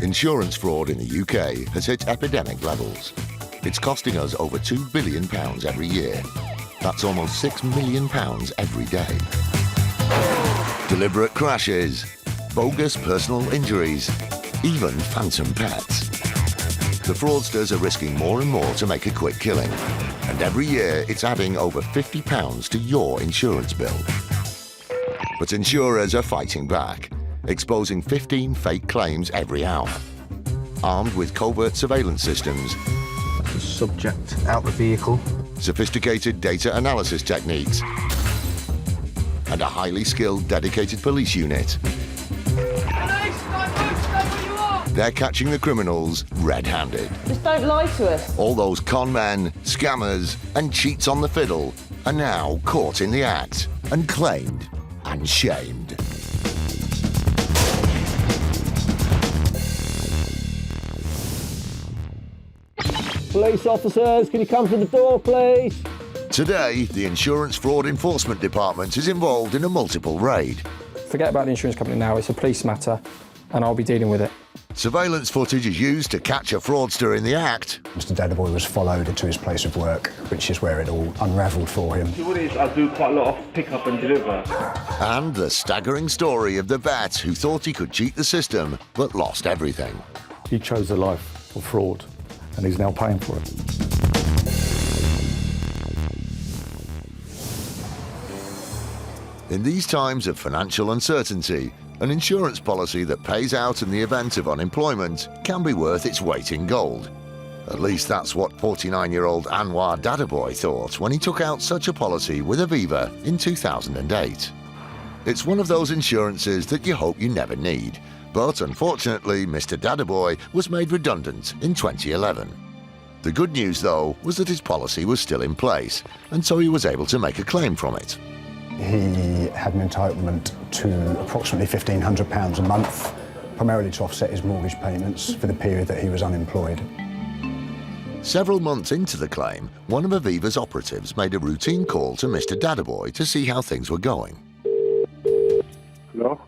Insurance fraud in the UK has hit epidemic levels. It's costing us over £2 billion every year. That's almost £6 million every day. Deliberate crashes, bogus personal injuries, even phantom pets. The fraudsters are risking more and more to make a quick killing. And every year it's adding over £50 to your insurance bill. But insurers are fighting back, exposing 15 fake claims every hour. Armed with covert surveillance systems, the subject out the vehicle, sophisticated data analysis techniques, and a highly skilled, dedicated police unit. They're catching the criminals red-handed. Just don't lie to us. All those con men, scammers, and cheats on the fiddle are now caught in the act and claimed and shamed. Police officers, can you come to the door, please? Today, the Insurance Fraud Enforcement Department is involved in a multiple raid. Forget about the insurance company now, it's a police matter, and I'll be dealing with it. Surveillance footage is used to catch a fraudster in the act. Mr. Dadboy was followed into his place of work, which is where it all unravelled for him. What it is, I do quite a lot of pick up and deliver. And the staggering story of the vet who thought he could cheat the system, but lost everything. He chose a life of fraud, and he's now paying for it. In these times of financial uncertainty, an insurance policy that pays out in the event of unemployment can be worth its weight in gold. At least that's what 49-year-old Anwar Dadaboy thought when he took out such a policy with Aviva in 2008. It's one of those insurances that you hope you never need, but unfortunately Mr. Dadaboy was made redundant in 2011. The good news, though, was that his policy was still in place, and so he was able to make a claim from it. He had an entitlement to approximately £1,500 a month, primarily to offset his mortgage payments for the period that he was unemployed. Several months into the claim, one of Aviva's operatives made a routine call to Mr. Dadaboy to see how things were going. Hello?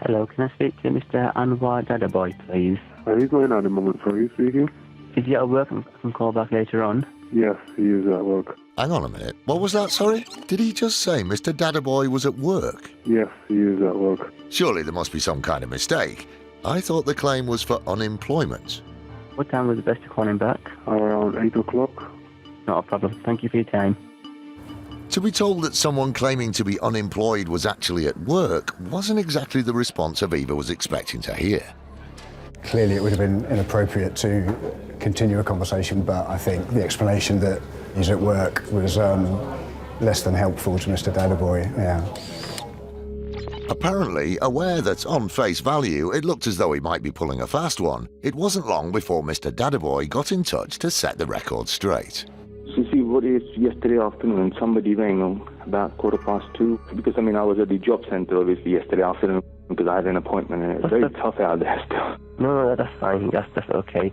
Hello, can I speak to Mr. Anwar Dadaboy, please? He's going on at the moment, so are you speaking? Is he at work? I can call back later on. Yes, he is at work. Hang on a minute, what was that, sorry? Did he just say Mr. Dadaboy was at work? Yes, he is at work. Surely there must be some kind of mistake. I thought the claim was for unemployment. What time was the best to call him back? Around 8 o'clock. Not a problem. Thank you for your time. To be told that someone claiming to be unemployed was actually at work wasn't exactly the response Aviva was expecting to hear. Clearly it would have been inappropriate to continue a conversation, but I think the explanation that he's at work was less than helpful to Mr. Dadaboy, yeah. Apparently, aware that on face value it looked as though he might be pulling a fast one, it wasn't long before Mr. Dadaboy got in touch to set the record straight. So see, what is yesterday afternoon, somebody rang about 2:15, because I was at the job centre obviously yesterday afternoon because I had an appointment and it's very tough out there still. No, that's fine, that's okay.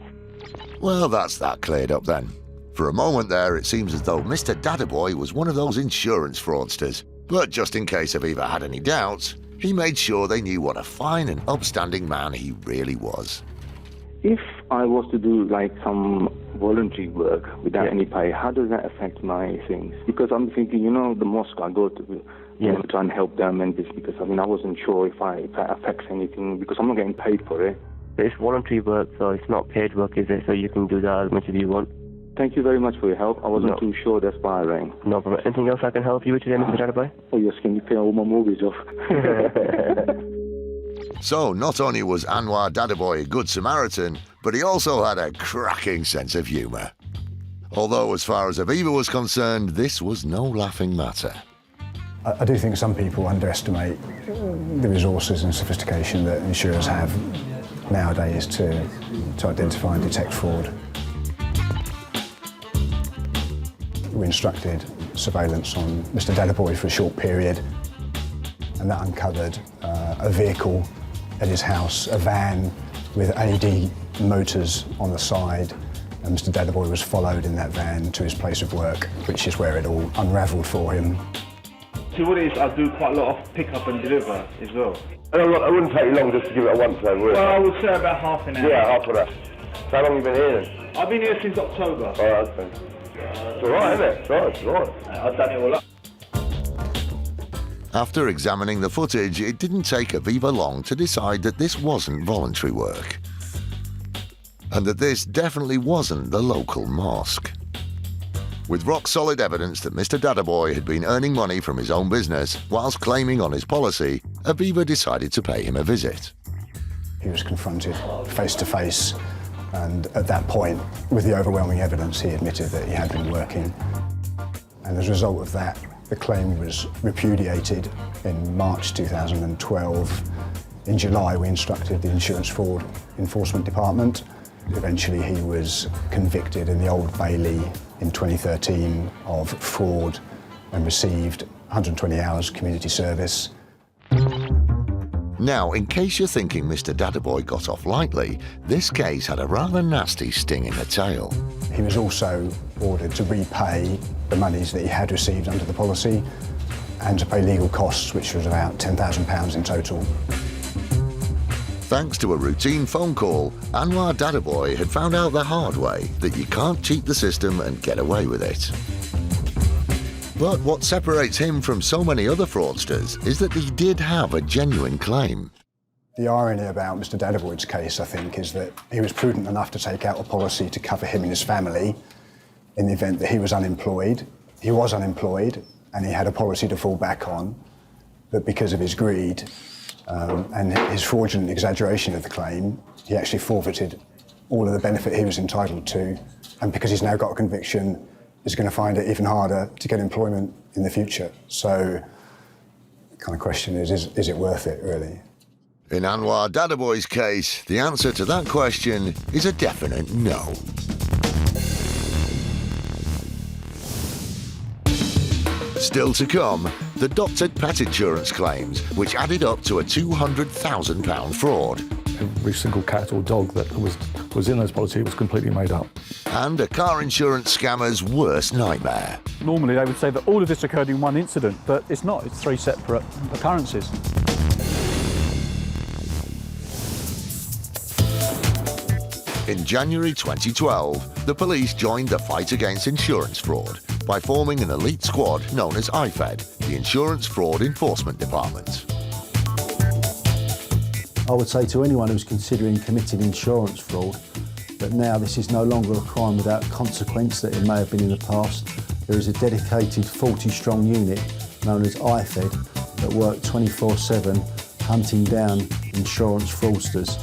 Well, that's that cleared up then. For a moment there, it seems as though Mr. Dadaboy was one of those insurance fraudsters. But just in case Aviva had any doubts, he made sure they knew what a fine and upstanding man he really was. If I was to do like some voluntary work without any pay, how does that affect my things? Because I'm thinking, the mosque I go to, try and help them, and this because I wasn't sure if that affects anything because I'm not getting paid for it. It's voluntary work, so it's not paid work, is it? So you can do that as much as you want. Thank you very much for your help. I wasn't too sure, that's why I rang. No problem. Anything else I can help you with today, Mr. Dadaboy? Oh yes, can you pay all my mortgage off? So not only was Anwar Dadaboy a good Samaritan, but he also had a cracking sense of humour. Although as far as Aviva was concerned, this was no laughing matter. I do think some people underestimate the resources and sophistication that insurers have nowadays to identify and detect fraud. We instructed surveillance on Mr. Dadaboy for a short period, and that uncovered a vehicle at his house, a van with AD motors on the side, and Mr. Dadaboy was followed in that van to his place of work, which is where it all unravelled for him. See what it is, I do quite a lot of pick up and deliver as well. And it wouldn't take you long just to give it a once over, would it? Well, I would say about half an hour. Yeah, half an hour. So how long have you been here then? I've been here since October. Oh, okay. It's alright, isn't it? It's alright. I've done it all up. After examining the footage, it didn't take Aviva long to decide that this wasn't voluntary work. And that this definitely wasn't the local mosque. With rock-solid evidence that Mr. Dadaboy had been earning money from his own business whilst claiming on his policy, Aviva decided to pay him a visit. He was confronted face-to-face, and at that point, with the overwhelming evidence, he admitted that he had been working. And as a result of that, the claim was repudiated in March 2012. In July, we instructed the Insurance Fraud Enforcement Department. Eventually, he was convicted in the Old Bailey in 2013 of fraud and received 120 hours community service. Now, in case you're thinking Mr. Dadaboy got off lightly, this case had a rather nasty sting in the tail. He was also ordered to repay the monies that he had received under the policy and to pay legal costs, which was about £10,000 in total. Thanks to a routine phone call, Anwar Dadaboy had found out the hard way that you can't cheat the system and get away with it. But what separates him from so many other fraudsters is that he did have a genuine claim. The irony about Mr. Dadaboy's case, I think, is that he was prudent enough to take out a policy to cover him and his family in the event that he was unemployed. He was unemployed and he had a policy to fall back on, but because of his greed and his fraudulent exaggeration of the claim, he actually forfeited all of the benefit he was entitled to, and because he's now got a conviction, is going to find it even harder to get employment in the future. So the kind of question is it worth it, really? In Anwar Dadaboy's case, the answer to that question is a definite no. Still to come, the doctored pet insurance claims, which added up to a £200,000 fraud. Every single cat or dog that was in those policies was completely made up. And a car insurance scammer's worst nightmare. Normally they would say that all of this occurred in one incident, but it's not. It's 3 separate occurrences. In January 2012, the police joined the fight against insurance fraud by forming an elite squad known as IFED, the Insurance Fraud Enforcement Department. I would say to anyone who's considering committing insurance fraud that now this is no longer a crime without consequence that it may have been in the past. There is a dedicated 40-strong unit known as IFED that work 24/7 hunting down insurance fraudsters.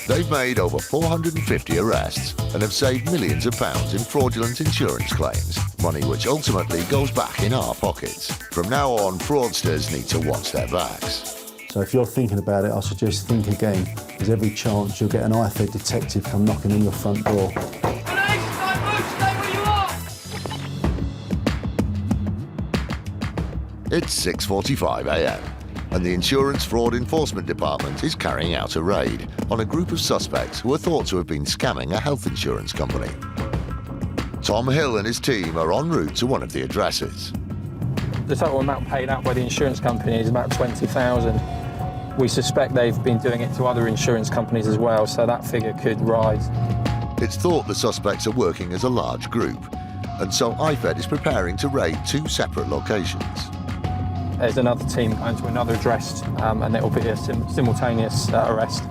They've made over 450 arrests and have saved millions of pounds in fraudulent insurance claims, money which ultimately goes back in our pockets. From now on, fraudsters need to watch their backs. So if you're thinking about it, I suggest think again. There's every chance you'll get an IFED detective come knocking on your front door. It's 6:45 a.m. and the Insurance Fraud Enforcement Department is carrying out a raid on a group of suspects who are thought to have been scamming a health insurance company. Tom Hill and his team are en route to one of the addresses. The total amount paid out by the insurance company is about 20,000. We suspect they've been doing it to other insurance companies as well, so that figure could rise. It's thought the suspects are working as a large group, and so IFED is preparing to raid 2 separate locations. There's another team going to another address, and it will be a simultaneous arrest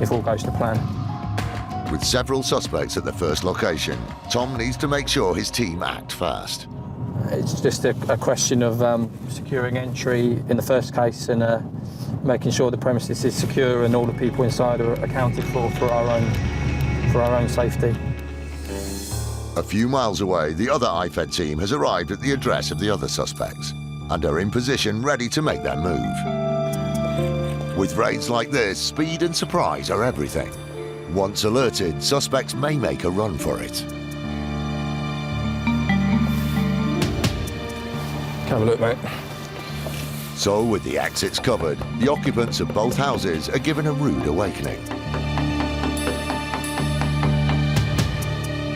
if all goes to plan. With several suspects at the first location, Tom needs to make sure his team act fast. It's just a question of securing entry in the first case and making sure the premises is secure and all the people inside are accounted for our own safety. A few miles away, the other IFED team has arrived at the address of the other suspects and are in position ready to make their move. With raids like this, speed and surprise are everything. Once alerted, suspects may make a run for it. Have a look, mate. So, with the exits covered, the occupants of both houses are given a rude awakening.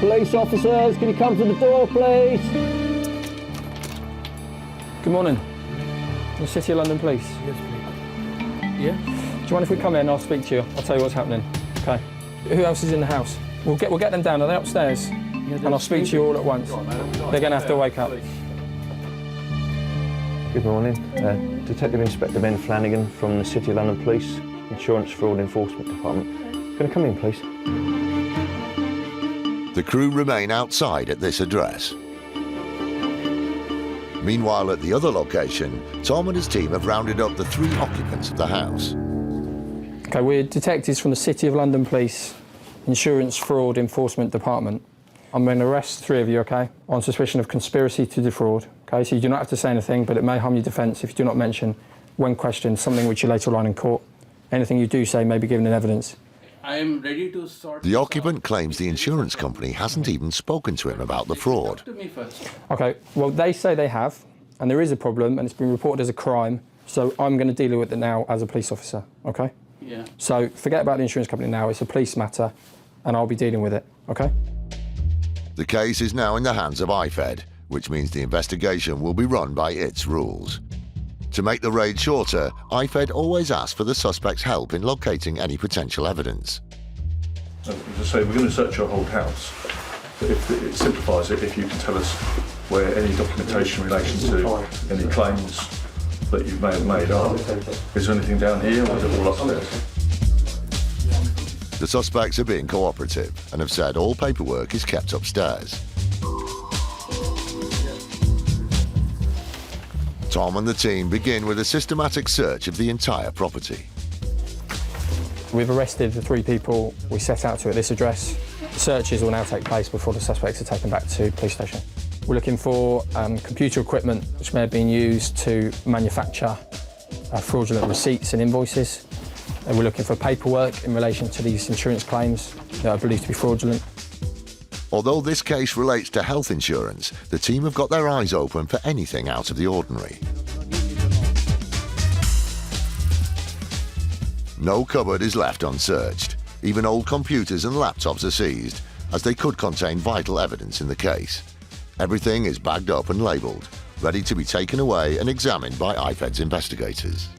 Police officers, can you come to the door, please? Good morning. the City of London Police? Yes, please. Yeah? Do you mind if we come in and I'll speak to you? I'll tell you what's happening. Okay. Who else is in the house? We'll get them down. Are they upstairs? And I'll speak to you all at once. They're going to have to wake up. Good morning. Detective Inspector Ben Flanagan from the City of London Police, Insurance Fraud Enforcement Department. Can I come in, please? The crew remain outside at this address. Meanwhile, at the other location, Tom and his team have rounded up the 3 occupants of the house. Okay, we're detectives from the City of London Police, Insurance Fraud Enforcement Department. I'm going to arrest 3 of you, okay, on suspicion of conspiracy to defraud. Okay, so you do not have to say anything, but it may harm your defence if you do not mention, when questioned, something which you later line in court. Anything you do say may be given in evidence. I am ready to sort. The occupant claims the insurance company hasn't even spoken to him about the fraud. Talk to me first. Okay, well, they say they have, and there is a problem, and it's been reported as a crime, so I'm going to deal with it now as a police officer, okay? Yeah. So forget about the insurance company now, it's a police matter, and I'll be dealing with it, okay? The case is now in the hands of IFED, which means the investigation will be run by its rules. To make the raid shorter, IFED always asks for the suspect's help in locating any potential evidence. As I say, we're going to search your whole house. But if it simplifies it, if you can tell us where any documentation in relation to any claims that you may have made are. Is there anything down here, or is it all upstairs? The suspects are being cooperative and have said all paperwork is kept upstairs. Tom and the team begin with a systematic search of the entire property. We've arrested the 3 people we set out to at this address. Searches will now take place before the suspects are taken back to the police station. We're looking for computer equipment which may have been used to manufacture fraudulent receipts and invoices. And we're looking for paperwork in relation to these insurance claims that are believed to be fraudulent. Although this case relates to health insurance, the team have got their eyes open for anything out of the ordinary. No cupboard is left unsearched. Even old computers and laptops are seized, as they could contain vital evidence in the case. Everything is bagged up and labelled, ready to be taken away and examined by IFED's investigators.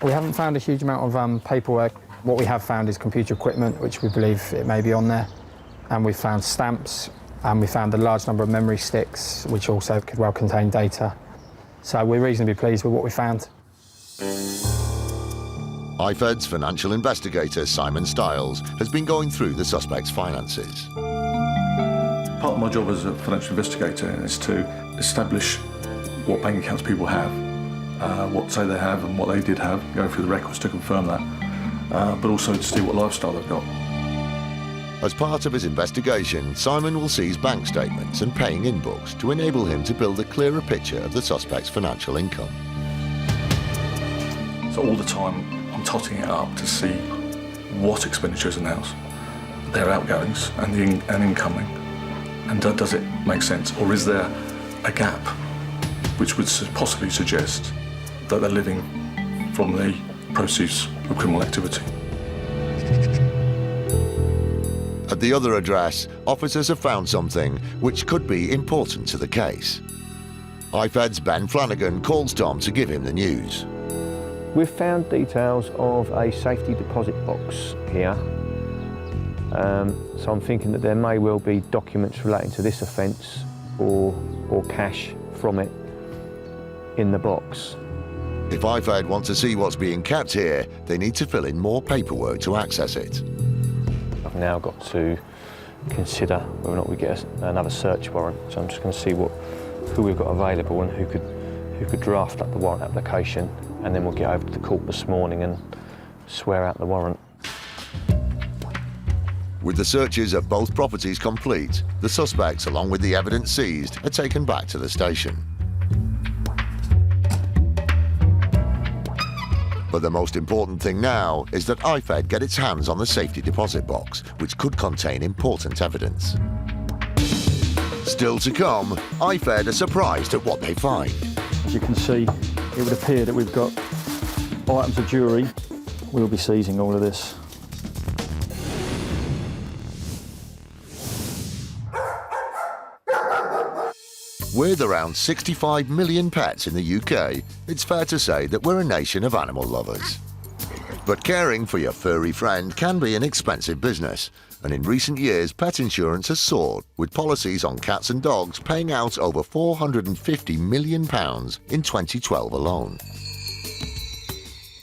We haven't found a huge amount of paperwork. What we have found is computer equipment, which we believe it may be on there. And we found stamps, and we found a large number of memory sticks, which also could well contain data. So we're reasonably pleased with what we found. IFED's financial investigator, Simon Stiles, has been going through the suspect's finances. Part of my job as a financial investigator is to establish what bank accounts people have, what say they have and what they did have, going through the records to confirm that, but also to see what lifestyle they've got. As part of his investigation, Simon will seize bank statements and paying in books to enable him to build a clearer picture of the suspect's financial income. So all the time I'm totting it up to see what expenditures in the house, their outgoings and incoming, and does it make sense, or is there a gap which would possibly suggest that they're living from the proceeds of criminal activity. At the other address, officers have found something which could be important to the case. IFED's Ben Flanagan calls Tom to give him the news. We've found details of a safety deposit box here. So I'm thinking that there may well be documents relating to this offence or cash from it in the box. If IFED want to see what's being kept here, they need to fill in more paperwork to access it. I've now got to consider whether or not we get another search warrant. So I'm just going to see who we've got available and who could draft up the warrant application, and then we'll get over to the court this morning and swear out the warrant. With the searches of both properties complete, the suspects, along with the evidence seized, are taken back to the station. But the most important thing now is that IFED get its hands on the safety deposit box, which could contain important evidence. Still to come, IFED are surprised at what they find. As you can see, it would appear that we've got items of jewellery. We'll be seizing all of this. With around 65 million pets in the UK, it's fair to say that we're a nation of animal lovers. But caring for your furry friend can be an expensive business, and in recent years pet insurance has soared, with policies on cats and dogs paying out over £450 million in 2012 alone.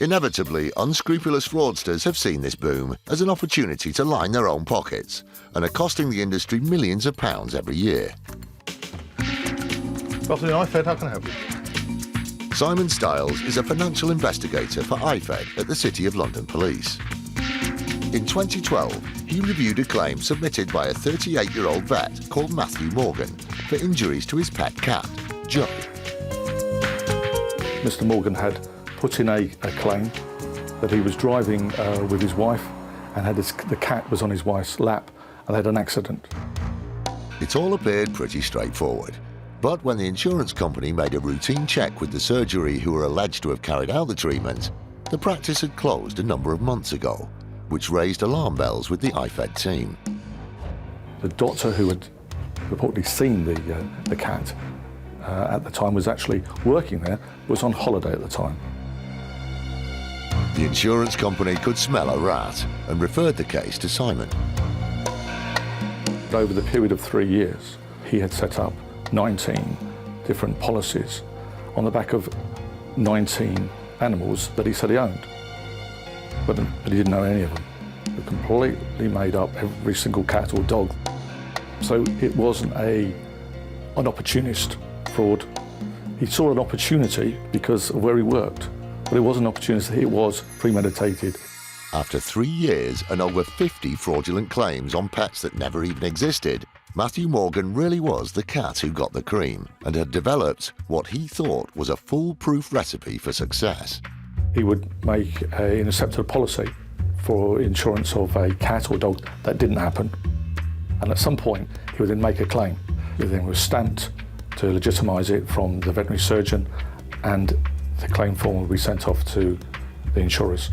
Inevitably, unscrupulous fraudsters have seen this boom as an opportunity to line their own pockets and are costing the industry millions of pounds every year. Good afternoon, IFED. How can I help you? Simon Stiles is a financial investigator for IFED at the City of London Police. In 2012, he reviewed a claim submitted by a 38-year-old vet called Matthew Morgan for injuries to his pet cat, Joe. Mr. Morgan had put in a claim that he was driving with his wife and the cat was on his wife's lap and they had an accident. It all appeared pretty straightforward. But when the insurance company made a routine check with the surgery who were alleged to have carried out the treatment, the practice had closed a number of months ago, which raised alarm bells with the IFED team. The doctor who had reportedly seen the cat at the time was actually working there, was on holiday at the time. The insurance company could smell a rat and referred the case to Simon. Over the period of 3 years, he had set up 19 different policies on the back of 19 animals that he said he owned. But he didn't know any of them. They completely made up every single cat or dog. So it wasn't an opportunist fraud. He saw an opportunity because of where he worked, but it wasn't an opportunity, it was premeditated. After 3 years and over 50 fraudulent claims on pets that never even existed, Matthew Morgan really was the cat who got the cream and had developed what he thought was a foolproof recipe for success. He would make an intercepted policy for insurance of a cat or dog. That didn't happen. And at some point, he would then make a claim. Everything was stamped to legitimise it from the veterinary surgeon, and the claim form would be sent off to the insurers.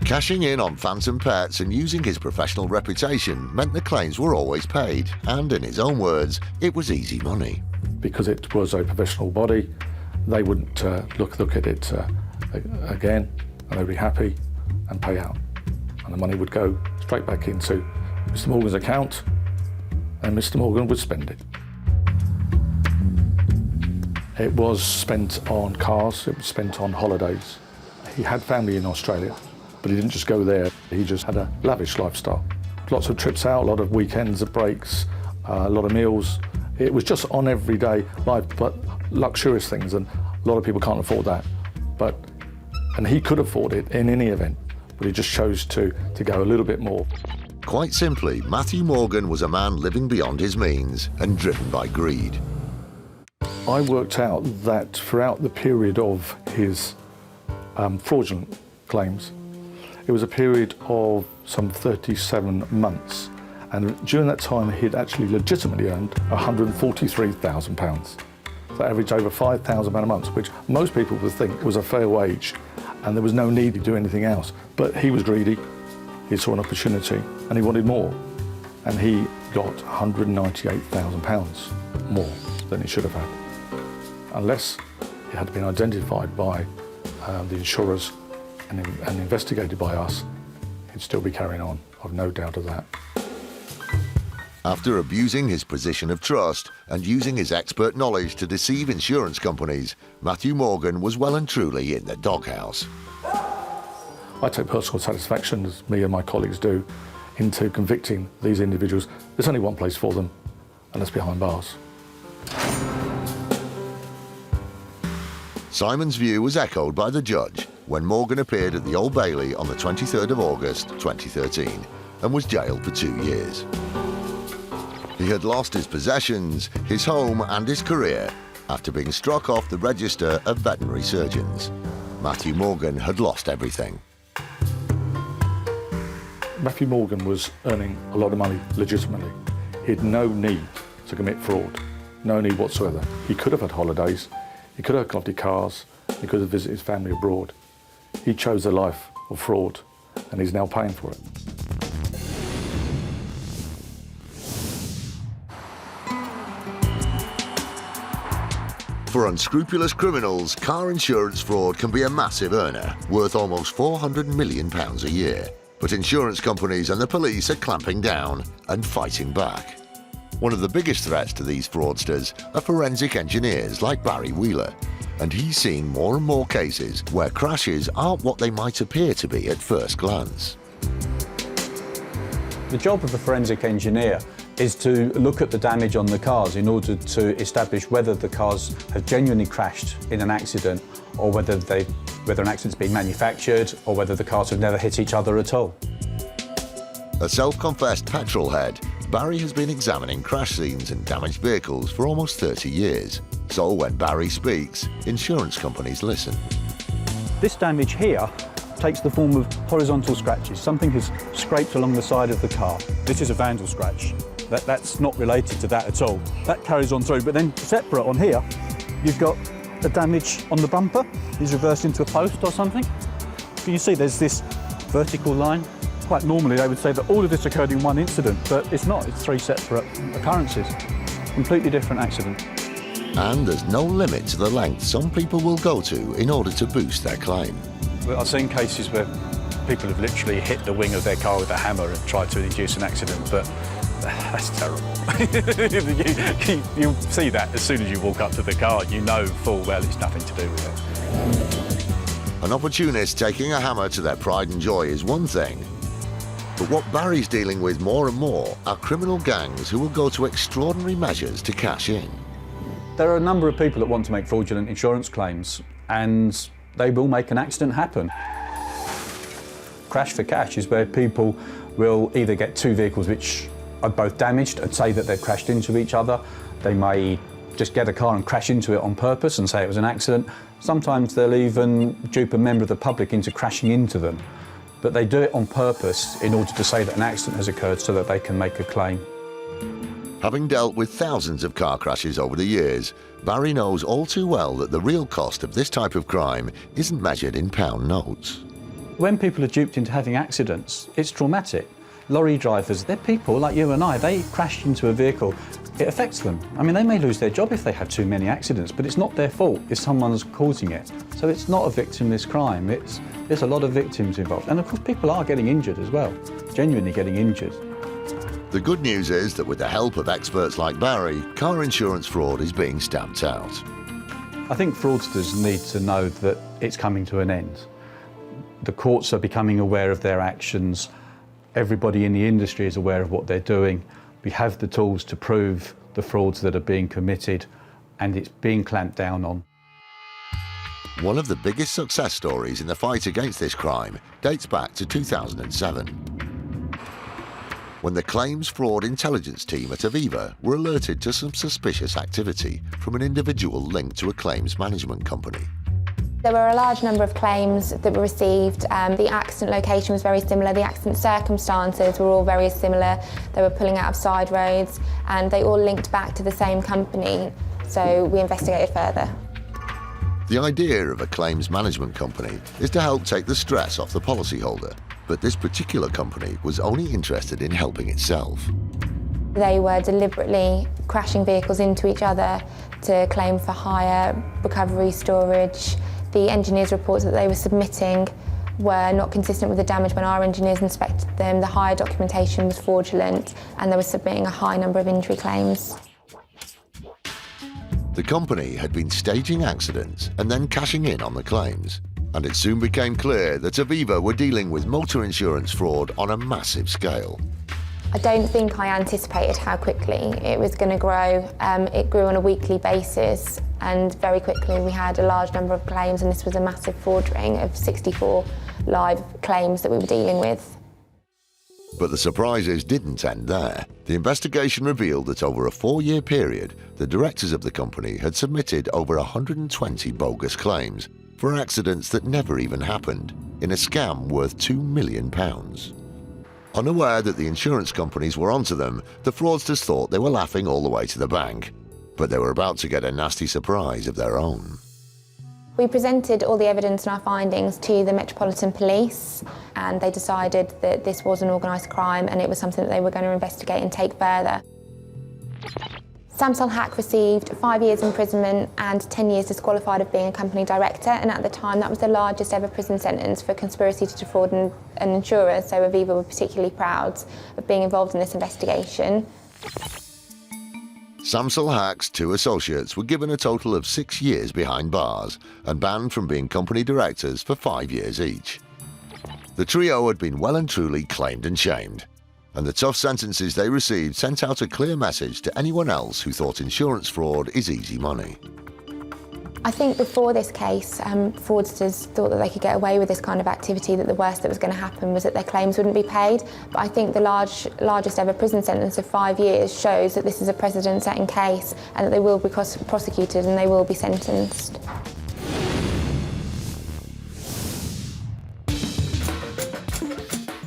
Cashing in on phantom pets and using his professional reputation meant the claims were always paid, and in his own words, it was easy money. Because it was a professional body, they wouldn't look at it again, and they'd be happy and pay out. And the money would go straight back into Mr. Morgan's account, and Mr. Morgan would spend it. It was spent on cars, it was spent on holidays. He had family in Australia, but he didn't just go there, he just had a lavish lifestyle. Lots of trips out, a lot of weekends, breaks, a lot of meals. It was just on everyday life, but luxurious things, and a lot of people can't afford that. And he could afford it in any event, but he just chose to go a little bit more. Quite simply, Matthew Morgan was a man living beyond his means and driven by greed. I worked out that throughout the period of his fraudulent claims, it was a period of some 37 months. And during that time, he'd actually legitimately earned £143,000. So averaged over £5,000 a month, which most people would think was a fair wage, and there was no need to do anything else. But he was greedy, he saw an opportunity, and he wanted more. And he got £198,000 more than he should have had. Unless it had been identified by the insurers and investigated by us, he'd still be carrying on. I've no doubt of that. After abusing his position of trust and using his expert knowledge to deceive insurance companies, Matthew Morgan was well and truly in the doghouse. I take personal satisfaction, as me and my colleagues do, into convicting these individuals. There's only one place for them, and that's behind bars. Simon's view was echoed by the judge when Morgan appeared at the Old Bailey on the 23rd of August 2013 and was jailed for 2 years. He had lost his possessions, his home and his career after being struck off the register of veterinary surgeons. Matthew Morgan had lost everything. Matthew Morgan was earning a lot of money legitimately. He had no need to commit fraud, no need whatsoever. He could have had holidays, he could have collected cars, he could have visited his family abroad. He chose a life of fraud, and he's now paying for it. For unscrupulous criminals, car insurance fraud can be a massive earner, worth almost £400 million a year. But insurance companies and the police are clamping down and fighting back. One of the biggest threats to these fraudsters are forensic engineers like Barry Wheeler, and he's seeing more and more cases where crashes aren't what they might appear to be at first glance. The job of a forensic engineer is to look at the damage on the cars in order to establish whether the cars have genuinely crashed in an accident or whether an accident's been manufactured or whether the cars have never hit each other at all. A self-confessed petrol head, Barry has been examining crash scenes and damaged vehicles for almost 30 years. So when Barry speaks, insurance companies listen. This damage here takes the form of horizontal scratches. Something has scraped along the side of the car. This is a vandal scratch. That's not related to that at all. That carries on through, but then separate on here, you've got the damage on the bumper. He's reversed into a post or something. Can you see there's this vertical line? Quite normally they would say that all of this occurred in one incident, but it's not. It's 3 separate occurrences. Completely different accident. And there's no limit to the length some people will go to in order to boost their claim. Well, I've seen cases where people have literally hit the wing of their car with a hammer and tried to induce an accident, but that's terrible. You see that as soon as you walk up to the car, you know full well it's nothing to do with it. An opportunist taking a hammer to their pride and joy is one thing, but what Barry's dealing with more and more are criminal gangs who will go to extraordinary measures to cash in. There are a number of people that want to make fraudulent insurance claims, and they will make an accident happen. Crash for cash is where people will either get 2 vehicles which are both damaged and say that they've crashed into each other. They may just get a car and crash into it on purpose and say it was an accident. Sometimes they'll even dupe a member of the public into crashing into them. But they do it on purpose in order to say that an accident has occurred so that they can make a claim. Having dealt with thousands of car crashes over the years, Barry knows all too well that the real cost of this type of crime isn't measured in pound notes. When people are duped into having accidents, it's traumatic. Lorry drivers, they're people like you and I. They crash into a vehicle, it affects them. I mean, they may lose their job if they have too many accidents, but it's not their fault if someone's causing it. So it's not a victimless crime. There's a lot of victims involved. And of course, people are getting injured as well, genuinely getting injured. The good news is that with the help of experts like Barry, car insurance fraud is being stamped out. I think fraudsters need to know that it's coming to an end. The courts are becoming aware of their actions. Everybody in the industry is aware of what they're doing. We have the tools to prove the frauds that are being committed, and it's being clamped down on. One of the biggest success stories in the fight against this crime dates back to 2007. When the Claims Fraud Intelligence team at Aviva were alerted to some suspicious activity from an individual linked to a claims management company. There were a large number of claims that were received. The accident location was very similar, the accident circumstances were all very similar. They were pulling out of side roads and they all linked back to the same company, so we investigated further. The idea of a claims management company is to help take the stress off the policyholder, but this particular company was only interested in helping itself. They were deliberately crashing vehicles into each other to claim for hire, recovery, storage. The engineers' reports that they were submitting were not consistent with the damage when our engineers inspected them. The hire documentation was fraudulent and they were submitting a high number of injury claims. The company had been staging accidents and then cashing in on the claims, and it soon became clear that Aviva were dealing with motor insurance fraud on a massive scale. I don't think I anticipated how quickly it was going to grow. It grew on a weekly basis and very quickly we had a large number of claims, and this was a massive fraud ring of 64 live claims that we were dealing with. But the surprises didn't end there. The investigation revealed that over a 4-year period, the directors of the company had submitted over 120 bogus claims for accidents that never even happened, in a scam worth £2 million. Unaware that the insurance companies were onto them, the fraudsters thought they were laughing all the way to the bank. But they were about to get a nasty surprise of their own. We presented all the evidence and our findings to the Metropolitan Police, and they decided that this was an organised crime and it was something that they were going to investigate and take further. Samsung Hack received 5 years imprisonment and 10 years disqualified of being a company director, and at the time that was the largest ever prison sentence for conspiracy to defraud an insurer, so Aviva were particularly proud of being involved in this investigation. Samsung Hack's 2 associates were given a total of 6 years behind bars and banned from being company directors for 5 years each. The trio had been well and truly claimed and shamed, and the tough sentences they received sent out a clear message to anyone else who thought insurance fraud is easy money. I think before this case, fraudsters thought that they could get away with this kind of activity, that the worst that was going to happen was that their claims wouldn't be paid. But I think the largest ever prison sentence of 5 years shows that this is a precedent-setting case and that they will be prosecuted and they will be sentenced.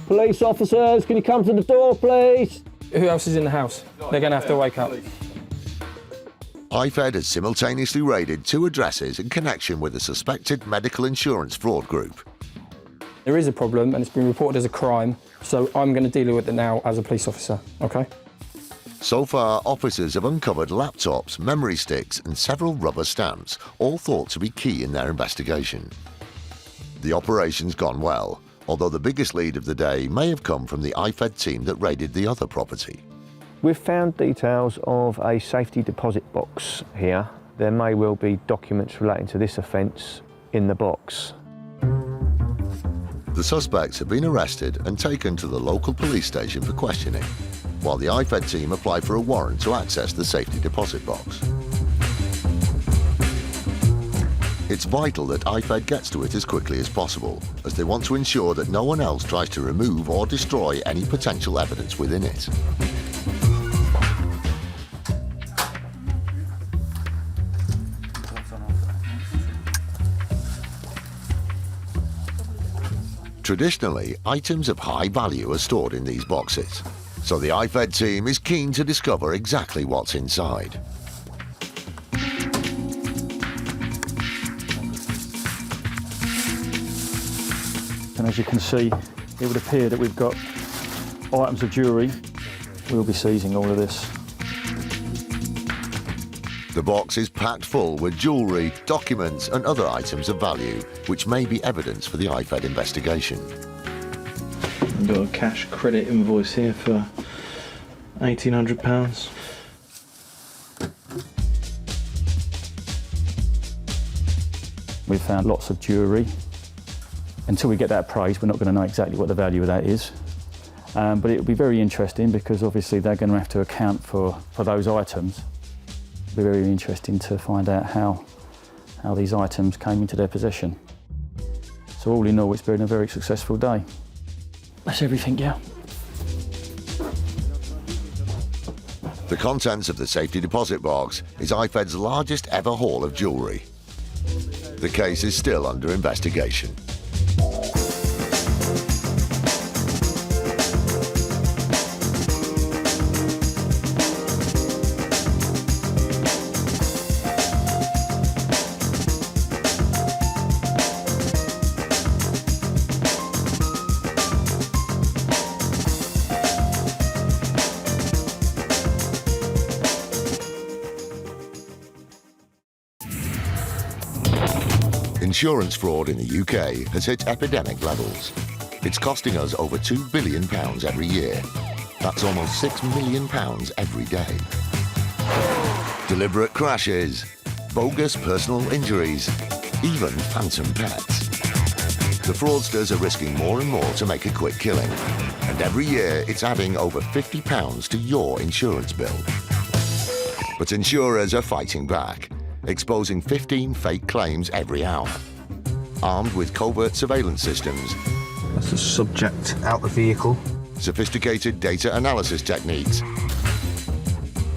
Police officers, can you come to the door, please? Who else is in the house? They're going to have to wake up. IFED has simultaneously raided 2 addresses in connection with a suspected medical insurance fraud group. There is a problem and it's been reported as a crime, so I'm going to deal with it now as a police officer, OK? So far, officers have uncovered laptops, memory sticks and several rubber stamps, all thought to be key in their investigation. The operation's gone well, although the biggest lead of the day may have come from the IFED team that raided the other property. We've found details of a safety deposit box here. There may well be documents relating to this offence in the box. The suspects have been arrested and taken to the local police station for questioning, while the IFED team applied for a warrant to access the safety deposit box. It's vital that IFED gets to it as quickly as possible, as they want to ensure that no one else tries to remove or destroy any potential evidence within it. Traditionally, items of high value are stored in these boxes, so the IFED team is keen to discover exactly what's inside. And as you can see, it would appear that we've got items of jewellery. We'll be seizing all of this. The box is packed full with jewellery, documents and other items of value, which may be evidence for the IFED investigation. I've got a cash credit invoice here for £1,800. We've found lots of jewellery. Until we get that appraised, we're not going to know exactly what the value of that is. But it'll be very interesting because obviously they're going to have to account for those items. It'll be very interesting to find out how these items came into their possession. So all in all, it's been a very successful day. That's everything, yeah. The contents of the safety deposit box is IFED's largest ever haul of jewellery. The case is still under investigation. Insurance fraud in the UK has hit epidemic levels. It's costing us over £2 billion every year. That's almost £6 million every day. Deliberate crashes, bogus personal injuries, even phantom pets. The fraudsters are risking more and more to make a quick killing, and every year it's adding over £50 to your insurance bill. But insurers are fighting back, exposing 15 fake claims every hour. Armed with covert surveillance systems, that's the subject out the vehicle, sophisticated data analysis techniques,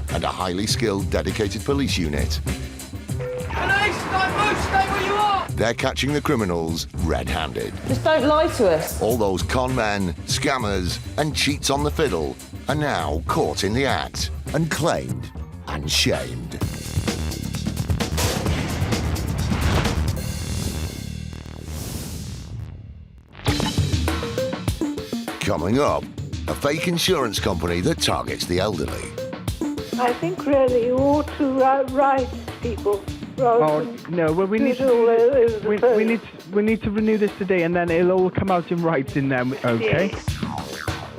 and a highly skilled, dedicated police unit. Police, don't move, stay where you are! They're catching the criminals red-handed. Just don't lie to us. All those con men, scammers, and cheats on the fiddle are now caught in the act and claimed and shamed. Coming up, a fake insurance company that targets the elderly. I think really you ought to write people. No, well, we need to renew this today, and then it'll all come out in writing then, okay?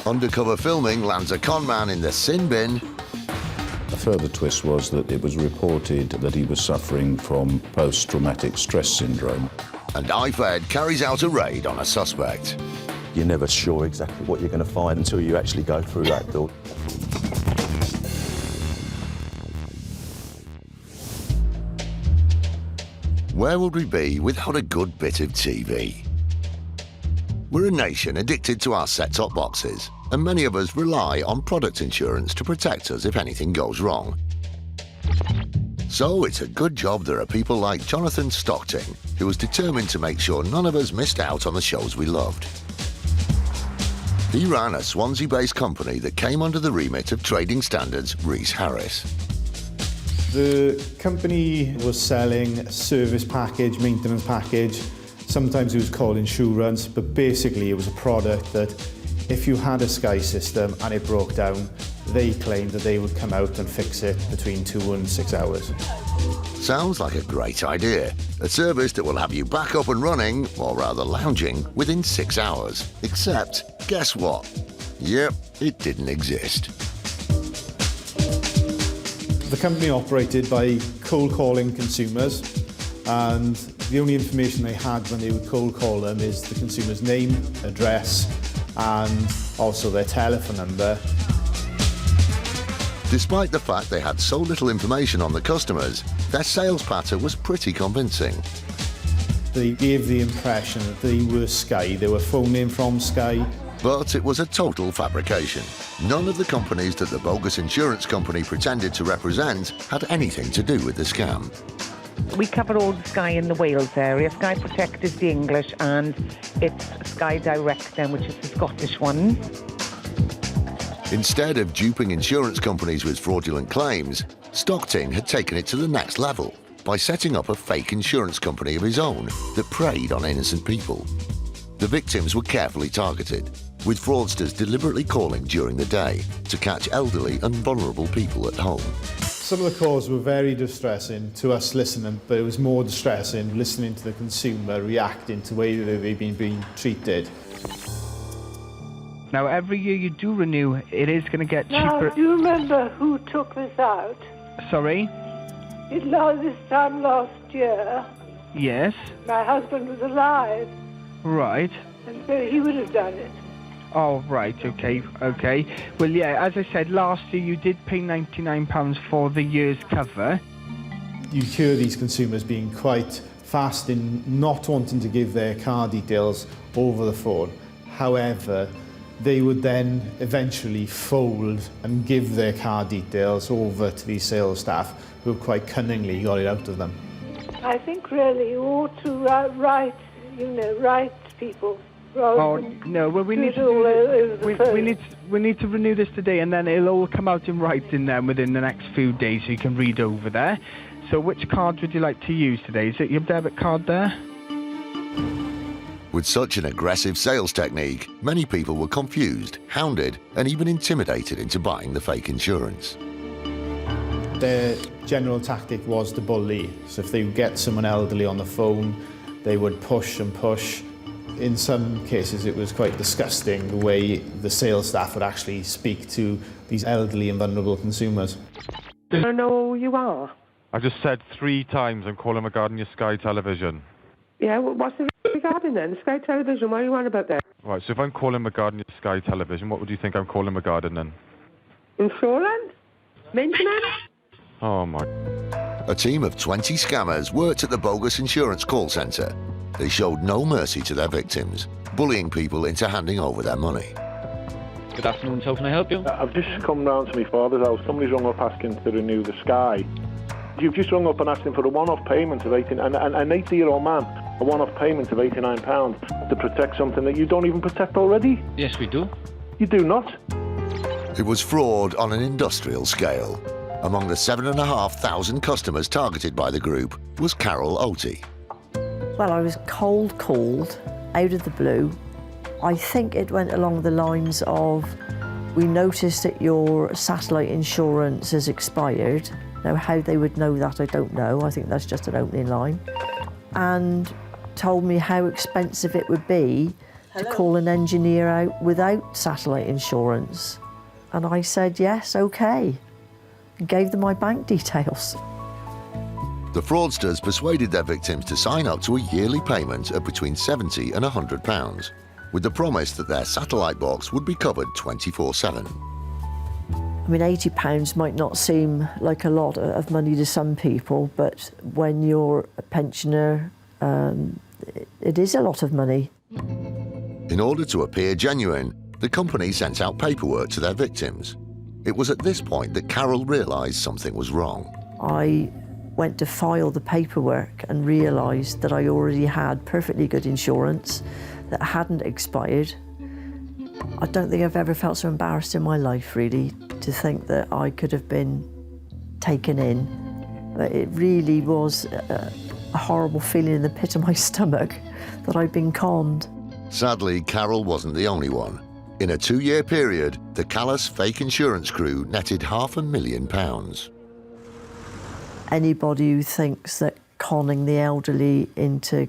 Undercover filming lands a con man in the sin bin. A further twist was that it was reported that he was suffering from post-traumatic stress syndrome. And IFED carries out a raid on a suspect. You're never sure exactly what you're going to find until you actually go through that door. Where would we be without a good bit of TV? We're a nation addicted to our set-top boxes, and many of us rely on product insurance to protect us if anything goes wrong. So it's a good job there are people like Jonathan Stockton, who was determined to make sure none of us missed out on the shows we loved. He ran a Swansea-based company that came under the remit of Trading Standards Rees Harris. The company was selling a service package, maintenance package. Sometimes it was called insurance, but basically it was a product that if you had a Sky system and it broke down, they claimed that they would come out and fix it between 2 and 6 hours. Sounds like a great idea. A service that will have you back up and running, or rather lounging, within 6 hours. Except, guess what? Yep, it didn't exist. The company operated by cold calling consumers, and the only information they had when they would cold call them is the consumer's name, address, and also their telephone number. Despite the fact they had so little information on the customers, their sales patter was pretty convincing. They gave the impression that they were Sky, they were phoning from Sky. But it was a total fabrication. None of the companies that the bogus insurance company pretended to represent had anything to do with the scam. We cover all the Sky in the Wales area. Sky Protect is the English, and it's Sky Direct then, which is the Scottish one. Instead of duping insurance companies with fraudulent claims, Stockton had taken it to the next level by setting up a fake insurance company of his own that preyed on innocent people. The victims were carefully targeted, with fraudsters deliberately calling during the day to catch elderly and vulnerable people at home. Some of the calls were very distressing to us listening, but it was more distressing listening to the consumer reacting to the way that they've been being treated. Now, every year you do renew, it is going to get cheaper. Now, do you remember who took this out? Sorry? This time last year. Yes. My husband was alive. Right. And so he would have done it. Oh, right, okay. Well, yeah, as I said, last year you did pay £99 for the year's cover. You hear these consumers being quite fast in not wanting to give their car details over the phone. However, they would then eventually fold and give their car details over to these sales staff who quite cunningly got it out of them. I think really you ought to write people. Oh no! Well, we need to renew this today, and then it'll all come out in writing then within the next few days, so you can read over there. So, which card would you like to use today? Is it your debit card there? With such an aggressive sales technique, many people were confused, hounded, and even intimidated into buying the fake insurance. Their general tactic was to bully. So if they would get someone elderly on the phone, they would push and push. In some cases, it was quite disgusting the way the sales staff would actually speak to these elderly and vulnerable consumers. I don't know who you are. I just said 3 times I'm calling regarding your Sky Television. Yeah, what's the regarding then? Sky Television, what are you on about there? Right, so if I'm calling regarding your Sky Television, what would you think I'm calling regarding then? Insurance? Maintenance? Oh my... A team of 20 scammers worked at the bogus insurance call centre. They showed no mercy to their victims, bullying people into handing over their money. Good afternoon, how can I help you? I've just come round to my father's house. Somebody's rung up asking to renew the Sky. You've just rung up and asked him for a one-off payment of an 80-year-old man, a one-off payment of £89 to protect something that you don't even protect already? Yes, we do. You do not? It was fraud on an industrial scale. Among the 7,500 customers targeted by the group was Carol Oatey. Well, I was cold called out of the blue. I think it went along the lines of, We noticed that your satellite insurance has expired. Now, how they would know that, I don't know. I think that's just an opening line. And told me how expensive it would be to call an engineer out without satellite insurance. And I said, yes, okay. And gave them my bank details. The fraudsters persuaded their victims to sign up to a yearly payment of between £70 and £100, with the promise that their satellite box would be covered 24/7. I mean, £80 might not seem like a lot of money to some people, but when you're a pensioner, it is a lot of money. In order to appear genuine, the company sent out paperwork to their victims. It was at this point that Carol realised something was wrong. I went to file the paperwork and realised that I already had perfectly good insurance that hadn't expired. I don't think I've ever felt so embarrassed in my life, really, to think that I could have been taken in. It really was a horrible feeling in the pit of my stomach that I'd been conned. Sadly, Carol wasn't the only one. In a 2-year period, the callous fake insurance crew netted £500,000. Anybody who thinks that conning the elderly into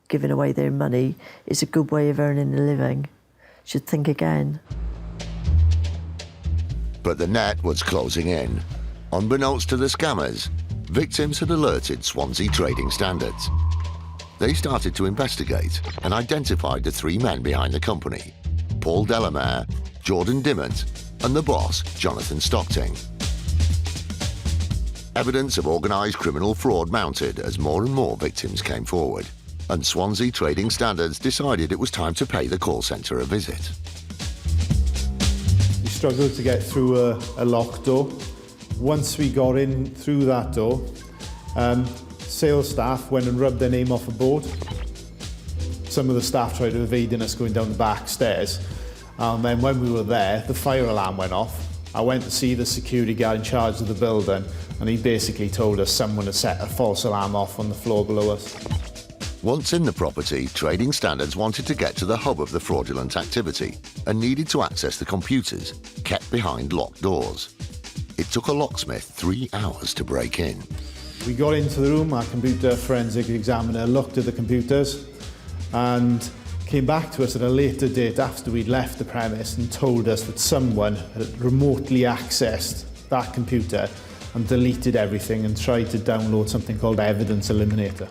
giving away their money is a good way of earning a living should think again. But the net was closing in. Unbeknownst to the scammers, victims had alerted Swansea Trading Standards. They started to investigate and identified the 3 men behind the company: Paul Delamere, Jordan Dimmock, and the boss, Jonathan Stockting. Evidence of organised criminal fraud mounted as more and more victims came forward, and Swansea Trading Standards decided it was time to pay the call centre a visit. We struggled to get through a locked door. Once we got in through that door, sales staff went and rubbed their name off a board. Some of the staff tried to evade us going down the back stairs. And then when we were there, the fire alarm went off. I went to see the security guard in charge of the building, and he basically told us someone had set a false alarm off on the floor below us. Once in the property, Trading Standards wanted to get to the hub of the fraudulent activity and needed to access the computers kept behind locked doors. It took a locksmith 3 hours to break in. We got into the room, our computer forensic examiner looked at the computers and came back to us at a later date after we'd left the premise and told us that someone had remotely accessed that computer and deleted everything and tried to download something called Evidence Eliminator.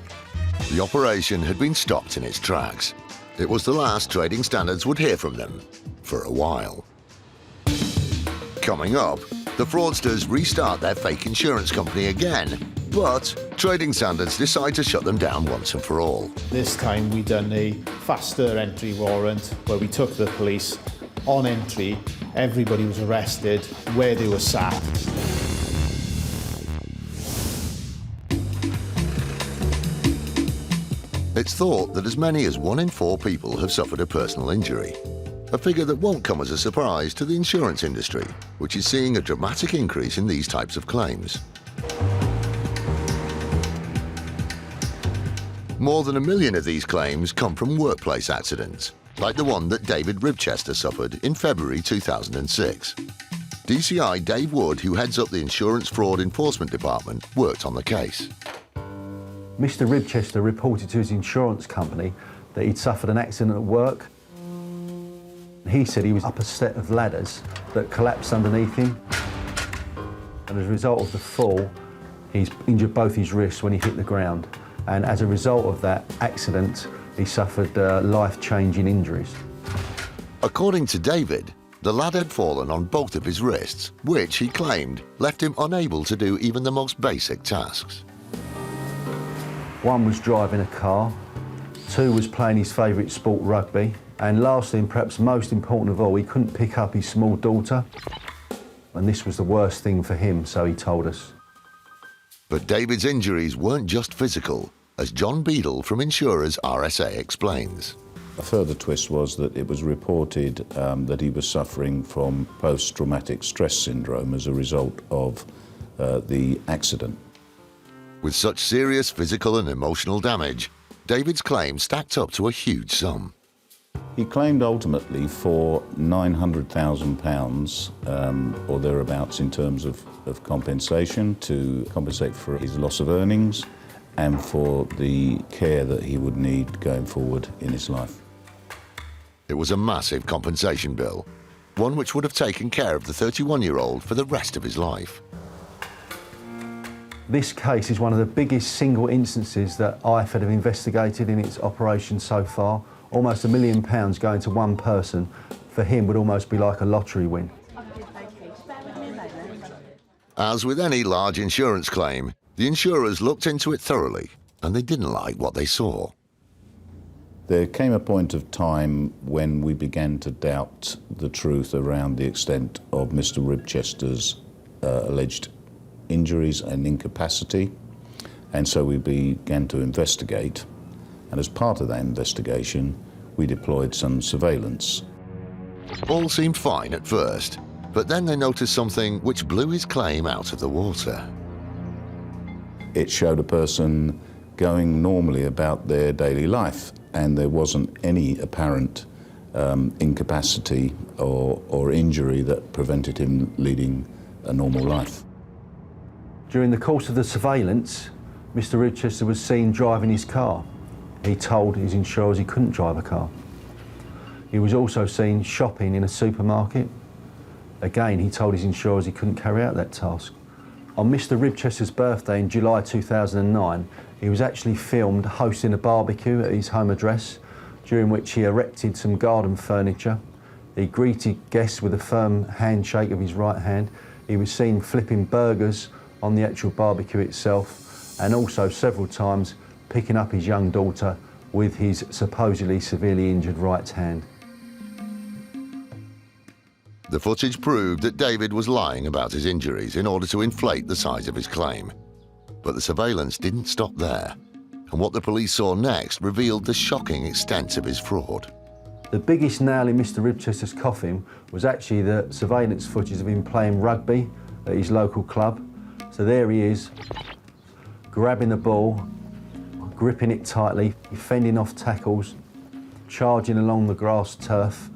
The operation had been stopped in its tracks. It was the last Trading Standards would hear from them for a while. Coming up, the fraudsters restart their fake insurance company again, but Trading Standards decide to shut them down once and for all. This time we done a faster entry warrant where we took the police on entry. Everybody was arrested where they were sat. It's thought that as many as 1 in 4 people have suffered a personal injury, a figure that won't come as a surprise to the insurance industry, which is seeing a dramatic increase in these types of claims. More than 1 million of these claims come from workplace accidents, like the one that David Ribchester suffered in February 2006. DCI Dave Wood, who heads up the Insurance Fraud Enforcement Department, worked on the case. Mr. Ribchester reported to his insurance company that he'd suffered an accident at work. He said he was up a set of ladders that collapsed underneath him. And as a result of the fall, he's injured both his wrists when he hit the ground. And as a result of that accident, he suffered life-changing injuries. According to David, the lad had fallen on both of his wrists, which he claimed left him unable to do even the most basic tasks. 1 was driving a car, 2 was playing his favourite sport, rugby, and lastly, and perhaps most important of all, he couldn't pick up his small daughter. And this was the worst thing for him, so he told us. But David's injuries weren't just physical, as John Beadle from insurers RSA explains. A further twist was that it was reported that he was suffering from post-traumatic stress syndrome as a result of the accident. With such serious physical and emotional damage, David's claim stacked up to a huge sum. He claimed ultimately for £900,000 or thereabouts in terms of compensation, to compensate for his loss of earnings and for the care that he would need going forward in his life. It was a massive compensation bill, one which would have taken care of the 31-year-old for the rest of his life. This case is one of the biggest single instances that IFED have investigated in its operation so far. Almost £1 million going to one person, for him, would almost be like a lottery win. As with any large insurance claim, the insurers looked into it thoroughly, and they didn't like what they saw. There came a point of time when we began to doubt the truth around the extent of Mr. Ribchester's alleged injuries and incapacity, and so we began to investigate, and as part of that investigation we deployed some surveillance. All seemed fine at first, but then they noticed something which blew his claim out of the water. It showed a person going normally about their daily life, and there wasn't any apparent incapacity or injury that prevented him leading a normal life. During the course of the surveillance, Mr. Ribchester was seen driving his car. He told his insurers he couldn't drive a car. He was also seen shopping in a supermarket. Again, he told his insurers he couldn't carry out that task. On Mr. Ribchester's birthday in July 2009, he was actually filmed hosting a barbecue at his home address, during which he erected some garden furniture. He greeted guests with a firm handshake of his right hand. He was seen flipping burgers on the actual barbecue itself, and also several times picking up his young daughter with his supposedly severely injured right hand. The footage proved that David was lying about his injuries in order to inflate the size of his claim. But the surveillance didn't stop there, and what the police saw next revealed the shocking extent of his fraud. The biggest nail in Mr. Ribchester's coffin was actually the surveillance footage of him playing rugby at his local club. So there he is, grabbing the ball, gripping it tightly, fending off tackles, charging along the grass turf.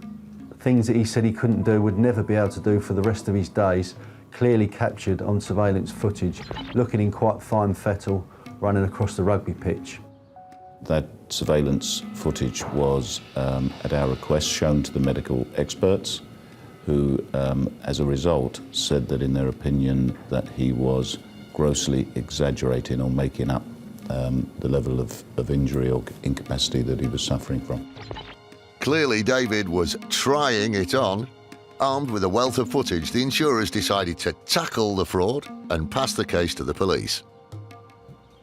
Things that he said he couldn't do, would never be able to do for the rest of his days, clearly captured on surveillance footage, looking in quite fine fettle, running across the rugby pitch. That surveillance footage was, at our request, shown to the medical experts, who, as a result, said that in their opinion that he was grossly exaggerating or making up the level of injury or incapacity that he was suffering from. Clearly, David was trying it on. Armed with a wealth of footage, the insurers decided to tackle the fraud and pass the case to the police.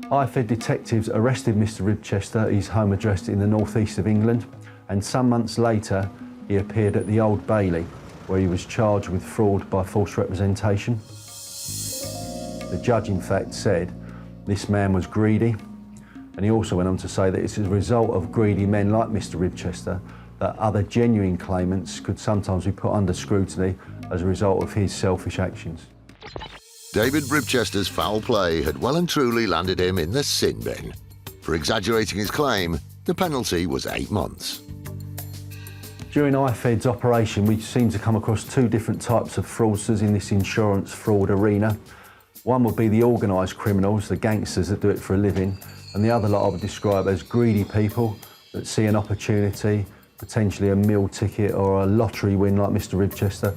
IFED detectives arrested Mr. Ribchester at his home address in the northeast of England, and some months later he appeared at the Old Bailey, where he was charged with fraud by false representation. The judge, in fact, said this man was greedy, and he also went on to say that it's as a result of greedy men like Mr. Ribchester that other genuine claimants could sometimes be put under scrutiny as a result of his selfish actions. David Ribchester's foul play had well and truly landed him in the sin bin. For exaggerating his claim, the penalty was 8 months. During IFED's operation, we seem to come across two different types of fraudsters in this insurance fraud arena. One would be the organised criminals, the gangsters that do it for a living, and the other lot I would describe as greedy people that see an opportunity, potentially a meal ticket or a lottery win like Mr. Ribchester.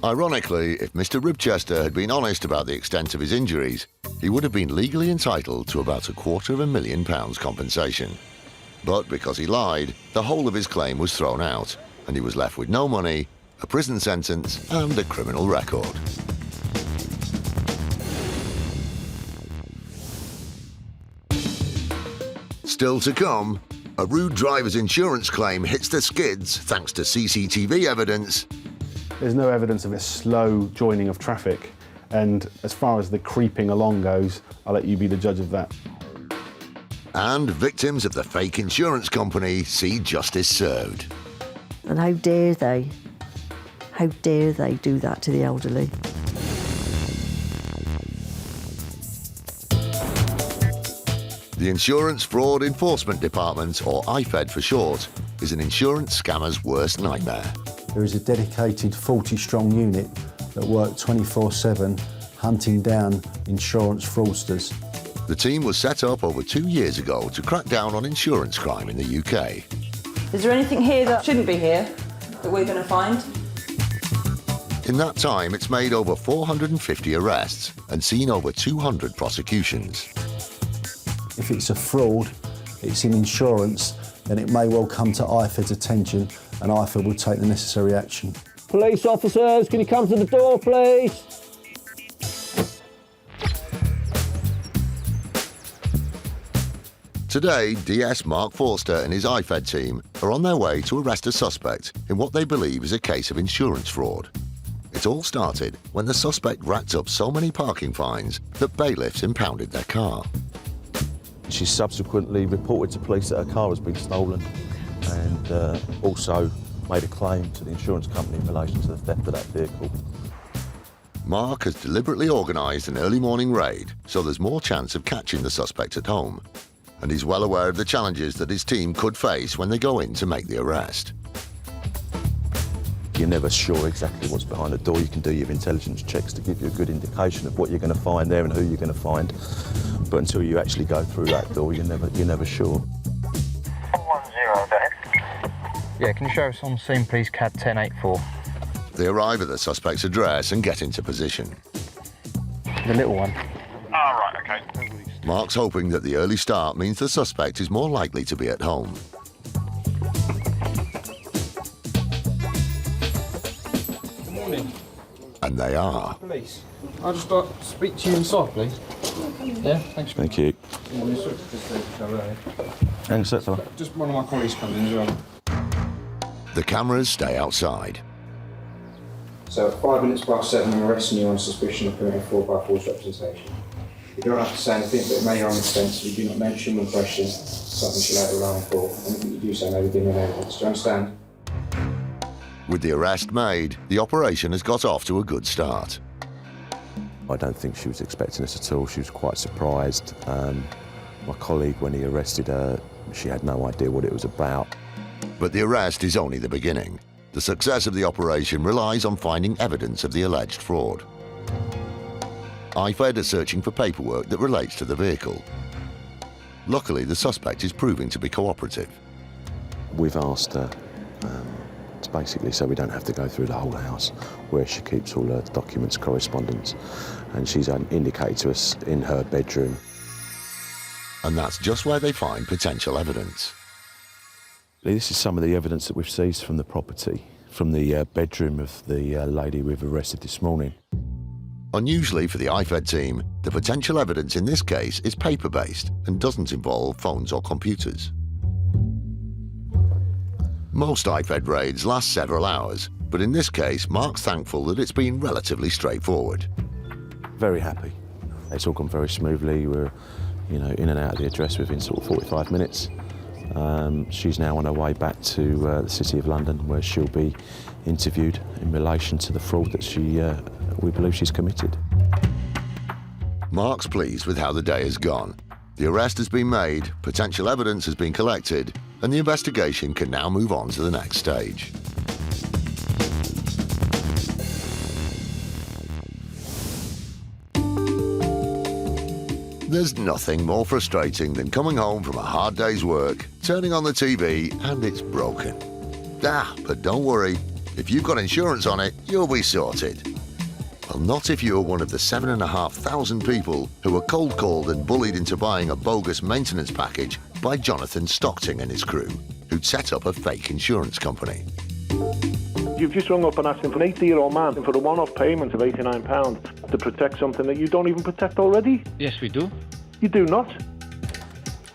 Ironically, if Mr. Ribchester had been honest about the extent of his injuries, he would have been legally entitled to about £250,000 compensation. But because he lied, the whole of his claim was thrown out, and he was left with no money, a prison sentence and a criminal record. Still to come, a rude driver's insurance claim hits the skids thanks to CCTV evidence. There's no evidence of a slow joining of traffic, and as far as the creeping along goes, I'll let you be the judge of that. And victims of the fake insurance company see justice served. And how dare they do that to the elderly? The Insurance Fraud Enforcement Department, or IFED for short, is an insurance scammer's worst nightmare. There is a dedicated 40-strong unit that work 24/7 hunting down insurance fraudsters. The team was set up over 2 years ago to crack down on insurance crime in the UK. Is there anything here that shouldn't be here that we're going to find? In that time, it's made over 450 arrests and seen over 200 prosecutions. If it's a fraud, it's in insurance, then it may well come to IFED's attention and IFED will take the necessary action. Police officers, can you come to the door, please? Today, DS Mark Forster and his IFED team are on their way to arrest a suspect in what they believe is a case of insurance fraud. It all started when the suspect racked up so many parking fines that bailiffs impounded their car. She subsequently reported to police that her car has been stolen and also made a claim to the insurance company in relation to the theft of that vehicle. Mark has deliberately organised an early morning raid so there's more chance of catching the suspect at home. And he's well aware of the challenges that his team could face when they go in to make the arrest. You're never sure exactly what's behind the door. You can do your intelligence checks to give you a good indication of what you're going to find there and who you're going to find. But until you actually go through that door, you're never sure. 410, go ahead. Yeah, can you show us on scene, please, CAD 1084? They arrive at the suspect's address and get into position. The little one. Oh, right, okay. Mark's hoping that the early start means the suspect is more likely to be at home. Good morning. And they are. Police. I'll just speak to you inside, please. Yeah, thanks. Thank you. Thanks, that's all. Just one of my colleagues coming in as well. The cameras stay outside. So at 5 minutes past 7, I'm arresting you on suspicion of committing fraud by false representation. You don't have to say anything, but it may harm defence if you do not mention when questioned something she later rely on for. Anything you do say may be given evidence. Do you understand? With the arrest made, the operation has got off to a good start. I don't think she was expecting us at all. She was quite surprised. My colleague, when he arrested her, she had no idea what it was about. But the arrest is only the beginning. The success of the operation relies on finding evidence of the alleged fraud. IFED are searching for paperwork that relates to the vehicle. Luckily, the suspect is proving to be cooperative. We've asked her, it's basically so we don't have to go through the whole house, where she keeps all her documents, correspondence, and she's indicated to us in her bedroom. And that's just where they find potential evidence. This is some of the evidence that we've seized from the property, from the bedroom of the lady we've arrested this morning. Unusually for the IFED team, the potential evidence in this case is paper-based and doesn't involve phones or computers. Most IFED raids last several hours, but in this case, Mark's thankful that it's been relatively straightforward. Very happy. It's all gone very smoothly. We're, in and out of the address within sort of 45 minutes. She's now on her way back to the City of London, where she'll be interviewed in relation to the fraud that we believe she's committed. Mark's pleased with how the day has gone. The arrest has been made, potential evidence has been collected, and the investigation can now move on to the next stage. There's nothing more frustrating than coming home from a hard day's work, turning on the TV, and it's broken. But don't worry, if you've got insurance on it, you'll be sorted. Well, not if you're one of the 7,500 people who were cold called and bullied into buying a bogus maintenance package by Jonathan Stockton and his crew, who'd set up a fake insurance company. You've just rung up and asked for an 80-year-old man for a one-off payment of £89 to protect something that you don't even protect already? Yes, we do. You do not?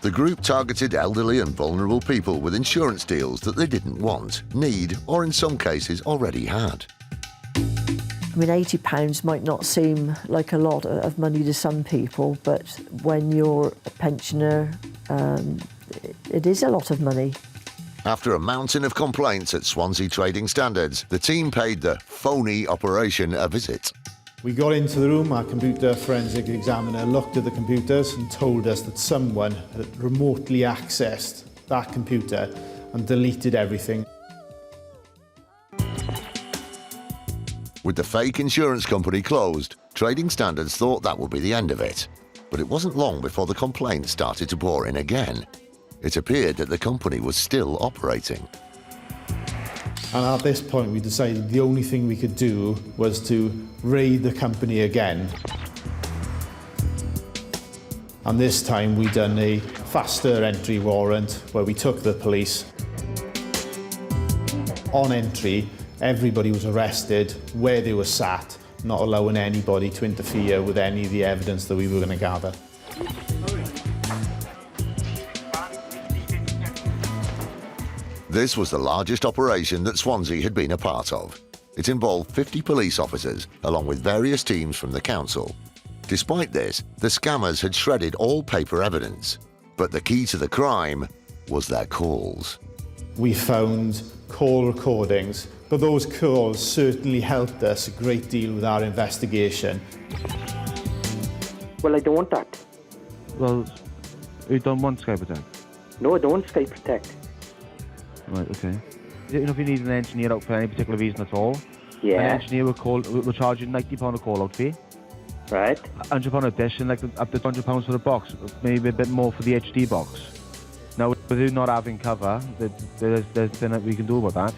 The group targeted elderly and vulnerable people with insurance deals that they didn't want, need, or in some cases already had. I mean, £80 might not seem like a lot of money to some people, but when you're a pensioner, it is a lot of money. After a mountain of complaints at Swansea Trading Standards, the team paid the phony operation a visit. We got into the room, our computer forensic examiner looked at the computers and told us that someone had remotely accessed that computer and deleted everything. With the fake insurance company closed, Trading Standards thought that would be the end of it. But it wasn't long before the complaints started to pour in again. It appeared that the company was still operating. And at this point, we decided the only thing we could do was to raid the company again. And this time we done a faster entry warrant where we took the police. On entry, everybody was arrested where they were sat, not allowing anybody to interfere with any of the evidence that we were going to gather. This was the largest operation that Swansea had been a part of. It involved 50 police officers, along with various teams from the council. Despite this, the scammers had shredded all paper evidence. But the key to the crime was their calls. We found call recordings, but those calls certainly helped us a great deal with our investigation. Well, I don't want that. Well, you don't want Sky Protect? No, I don't want Sky Protect. Right, okay. You know, if you need an engineer out for any particular reason at all, yeah. An engineer will charge you £90 a call-out fee. Right. £100 a dish, and like up to £100 for the box, maybe a bit more for the HD box. Now, with you not having cover, there's nothing we can do about that.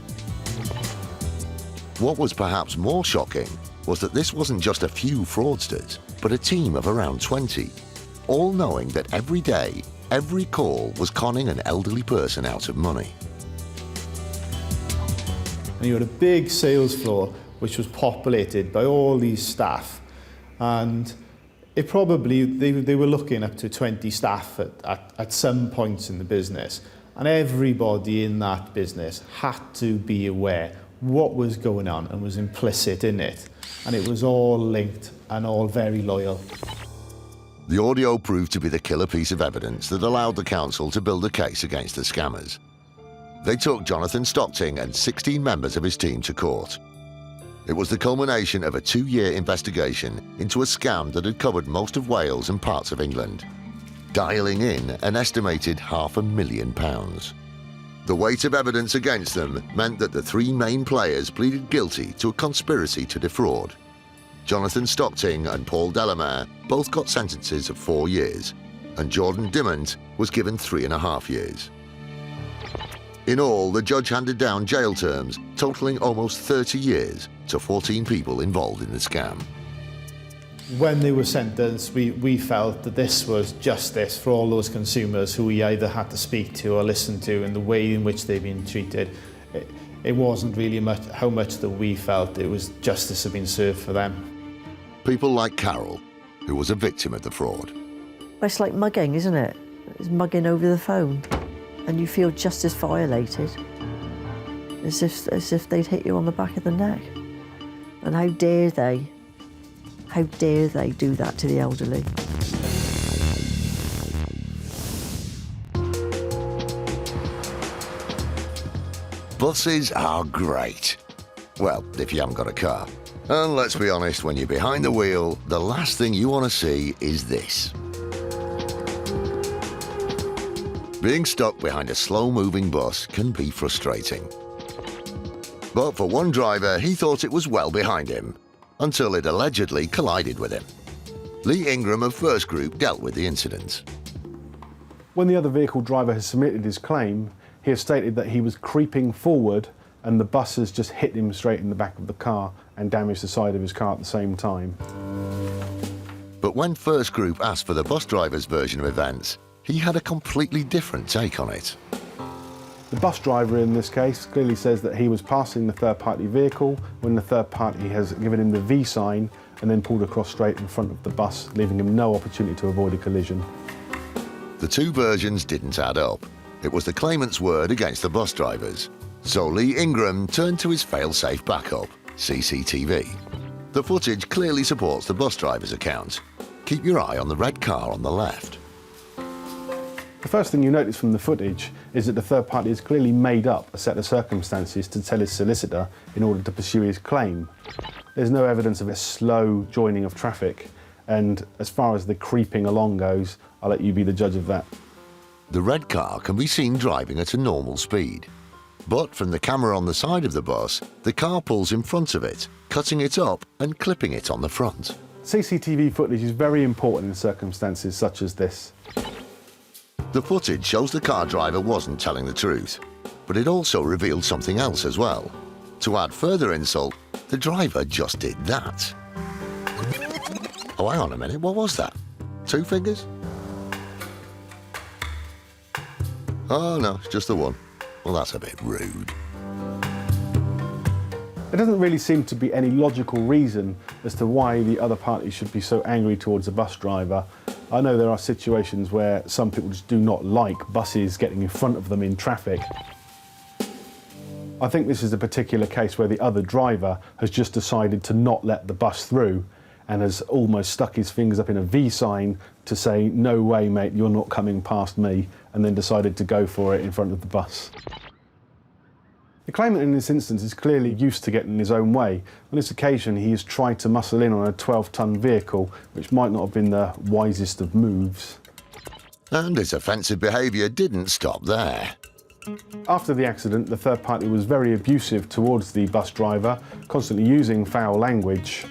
What was perhaps more shocking was that this wasn't just a few fraudsters, but a team of around 20, all knowing that every day, every call was conning an elderly person out of money. And you had a big sales floor which was populated by all these staff, and it probably they were looking up to 20 staff at some points in the business, and everybody in that business had to be aware what was going on and was implicit in it, and it was all linked and all very loyal. The audio proved to be the killer piece of evidence that allowed the council to build a case against the scammers. They took Jonathan Stockting and 16 members of his team to court. It was the culmination of a 2-year investigation into a scam that had covered most of Wales and parts of England, dialing in an estimated £500,000. The weight of evidence against them meant that the 3 main players pleaded guilty to a conspiracy to defraud. Jonathan Stockting and Paul Delamere both got sentences of 4 years, and Jordan Dimmond was given 3.5 years. In all, the judge handed down jail terms totaling almost 30 years to 14 people involved in the scam. When they were sentenced, we felt that this was justice for all those consumers who we either had to speak to or listen to, and the way in which they've been treated. It wasn't really how much that we felt, it was justice had been served for them. People like Carol, who was a victim of the fraud. It's like mugging, isn't it? It's mugging over the phone, and you feel just as violated as if they'd hit you on the back of the neck. And how dare they do that to the elderly? Buses are great. Well, if you haven't got a car. And let's be honest, when you're behind the wheel, the last thing you want to see is this. Being stuck behind a slow-moving bus can be frustrating. But for one driver, he thought it was well behind him, until it allegedly collided with him. Lee Ingram of First Group dealt with the incident. When the other vehicle driver has submitted his claim, he has stated that he was creeping forward and the bus has just hit him straight in the back of the car and damaged the side of his car at the same time. But when First Group asked for the bus driver's version of events, he had a completely different take on it. The bus driver in this case clearly says that he was passing the third-party vehicle when the third party has given him the V sign and then pulled across straight in front of the bus, leaving him no opportunity to avoid a collision. The two versions didn't add up. It was the claimant's word against the bus driver's. So Lee Ingram turned to his fail-safe backup, CCTV. The footage clearly supports the bus driver's account. Keep your eye on the red car on the left. The first thing you notice from the footage is that the third party has clearly made up a set of circumstances to tell his solicitor in order to pursue his claim. There's no evidence of a slow joining of traffic, and as far as the creeping along goes, I'll let you be the judge of that. The red car can be seen driving at a normal speed. But from the camera on the side of the bus, the car pulls in front of it, cutting it up and clipping it on the front. CCTV footage is very important in circumstances such as this. The footage shows the car driver wasn't telling the truth, but it also revealed something else as well. To add further insult, the driver just did that. Oh, hang on a minute, what was that? 2 fingers? Oh no, it's just the one. Well, that's a bit rude. There doesn't really seem to be any logical reason as to why the other party should be so angry towards a bus driver. I know there are situations where some people just do not like buses getting in front of them in traffic. I think this is a particular case where the other driver has just decided to not let the bus through and has almost stuck his fingers up in a V sign to say, "No way, mate, you're not coming past me," and then decided to go for it in front of the bus. The claimant in this instance is clearly used to getting his own way. On this occasion, he has tried to muscle in on a 12-ton vehicle, which might not have been the wisest of moves. And his offensive behaviour didn't stop there. After the accident, the third party was very abusive towards the bus driver, constantly using foul language.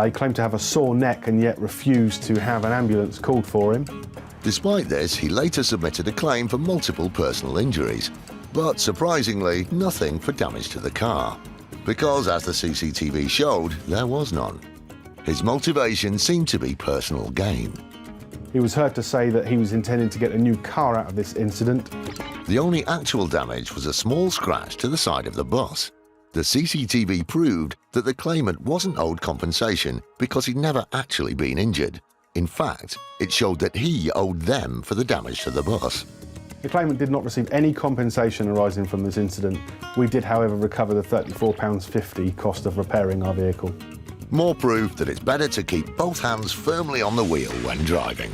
He claimed to have a sore neck and yet refused to have an ambulance called for him. Despite this, he later submitted a claim for multiple personal injuries. But surprisingly, nothing for damage to the car. Because, as the CCTV showed, there was none. His motivation seemed to be personal gain. He was heard to say that he was intending to get a new car out of this incident. The only actual damage was a small scratch to the side of the bus. The CCTV proved that the claimant wasn't owed compensation because he'd never actually been injured. In fact, it showed that he owed them for the damage to the bus. The claimant did not receive any compensation arising from this incident. We did, however, recover the £34.50 cost of repairing our vehicle. More proof that it's better to keep both hands firmly on the wheel when driving.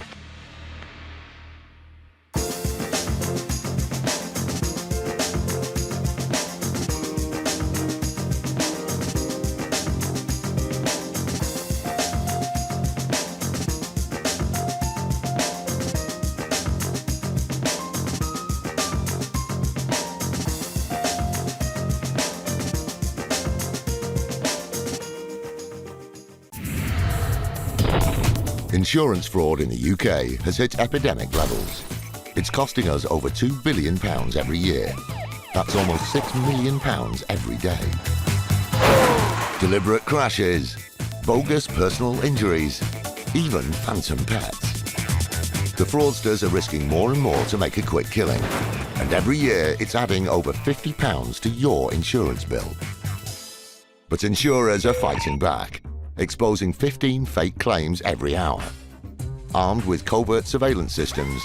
Insurance fraud in the UK has hit epidemic levels. It's costing us over £2 billion every year. That's almost £6 million every day. Deliberate crashes, bogus personal injuries, even phantom pets. The fraudsters are risking more and more to make a quick killing. And every year it's adding over £50 to your insurance bill. But insurers are fighting back, exposing 15 fake claims every hour. Armed with covert surveillance systems,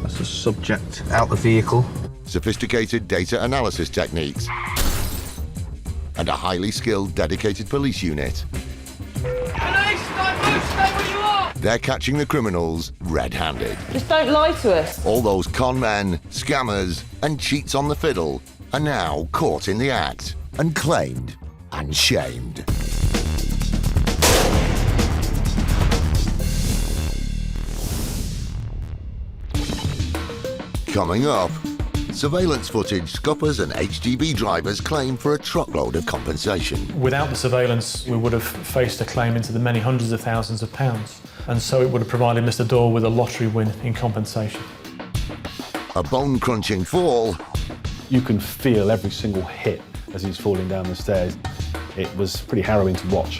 that's the subject out the vehicle, sophisticated data analysis techniques, and a highly skilled, dedicated police unit. They're catching the criminals red-handed. Just don't lie to us. All those con men, scammers, and cheats on the fiddle are now caught in the act and claimed and shamed. Coming up, surveillance footage scuppers and HGV drivers claim for a truckload of compensation. Without the surveillance, we would have faced a claim into the many hundreds of thousands of pounds, and so it would have provided Mr. Doyle with a lottery win in compensation. A bone-crunching fall. You can feel every single hit as he's falling down the stairs. It was pretty harrowing to watch.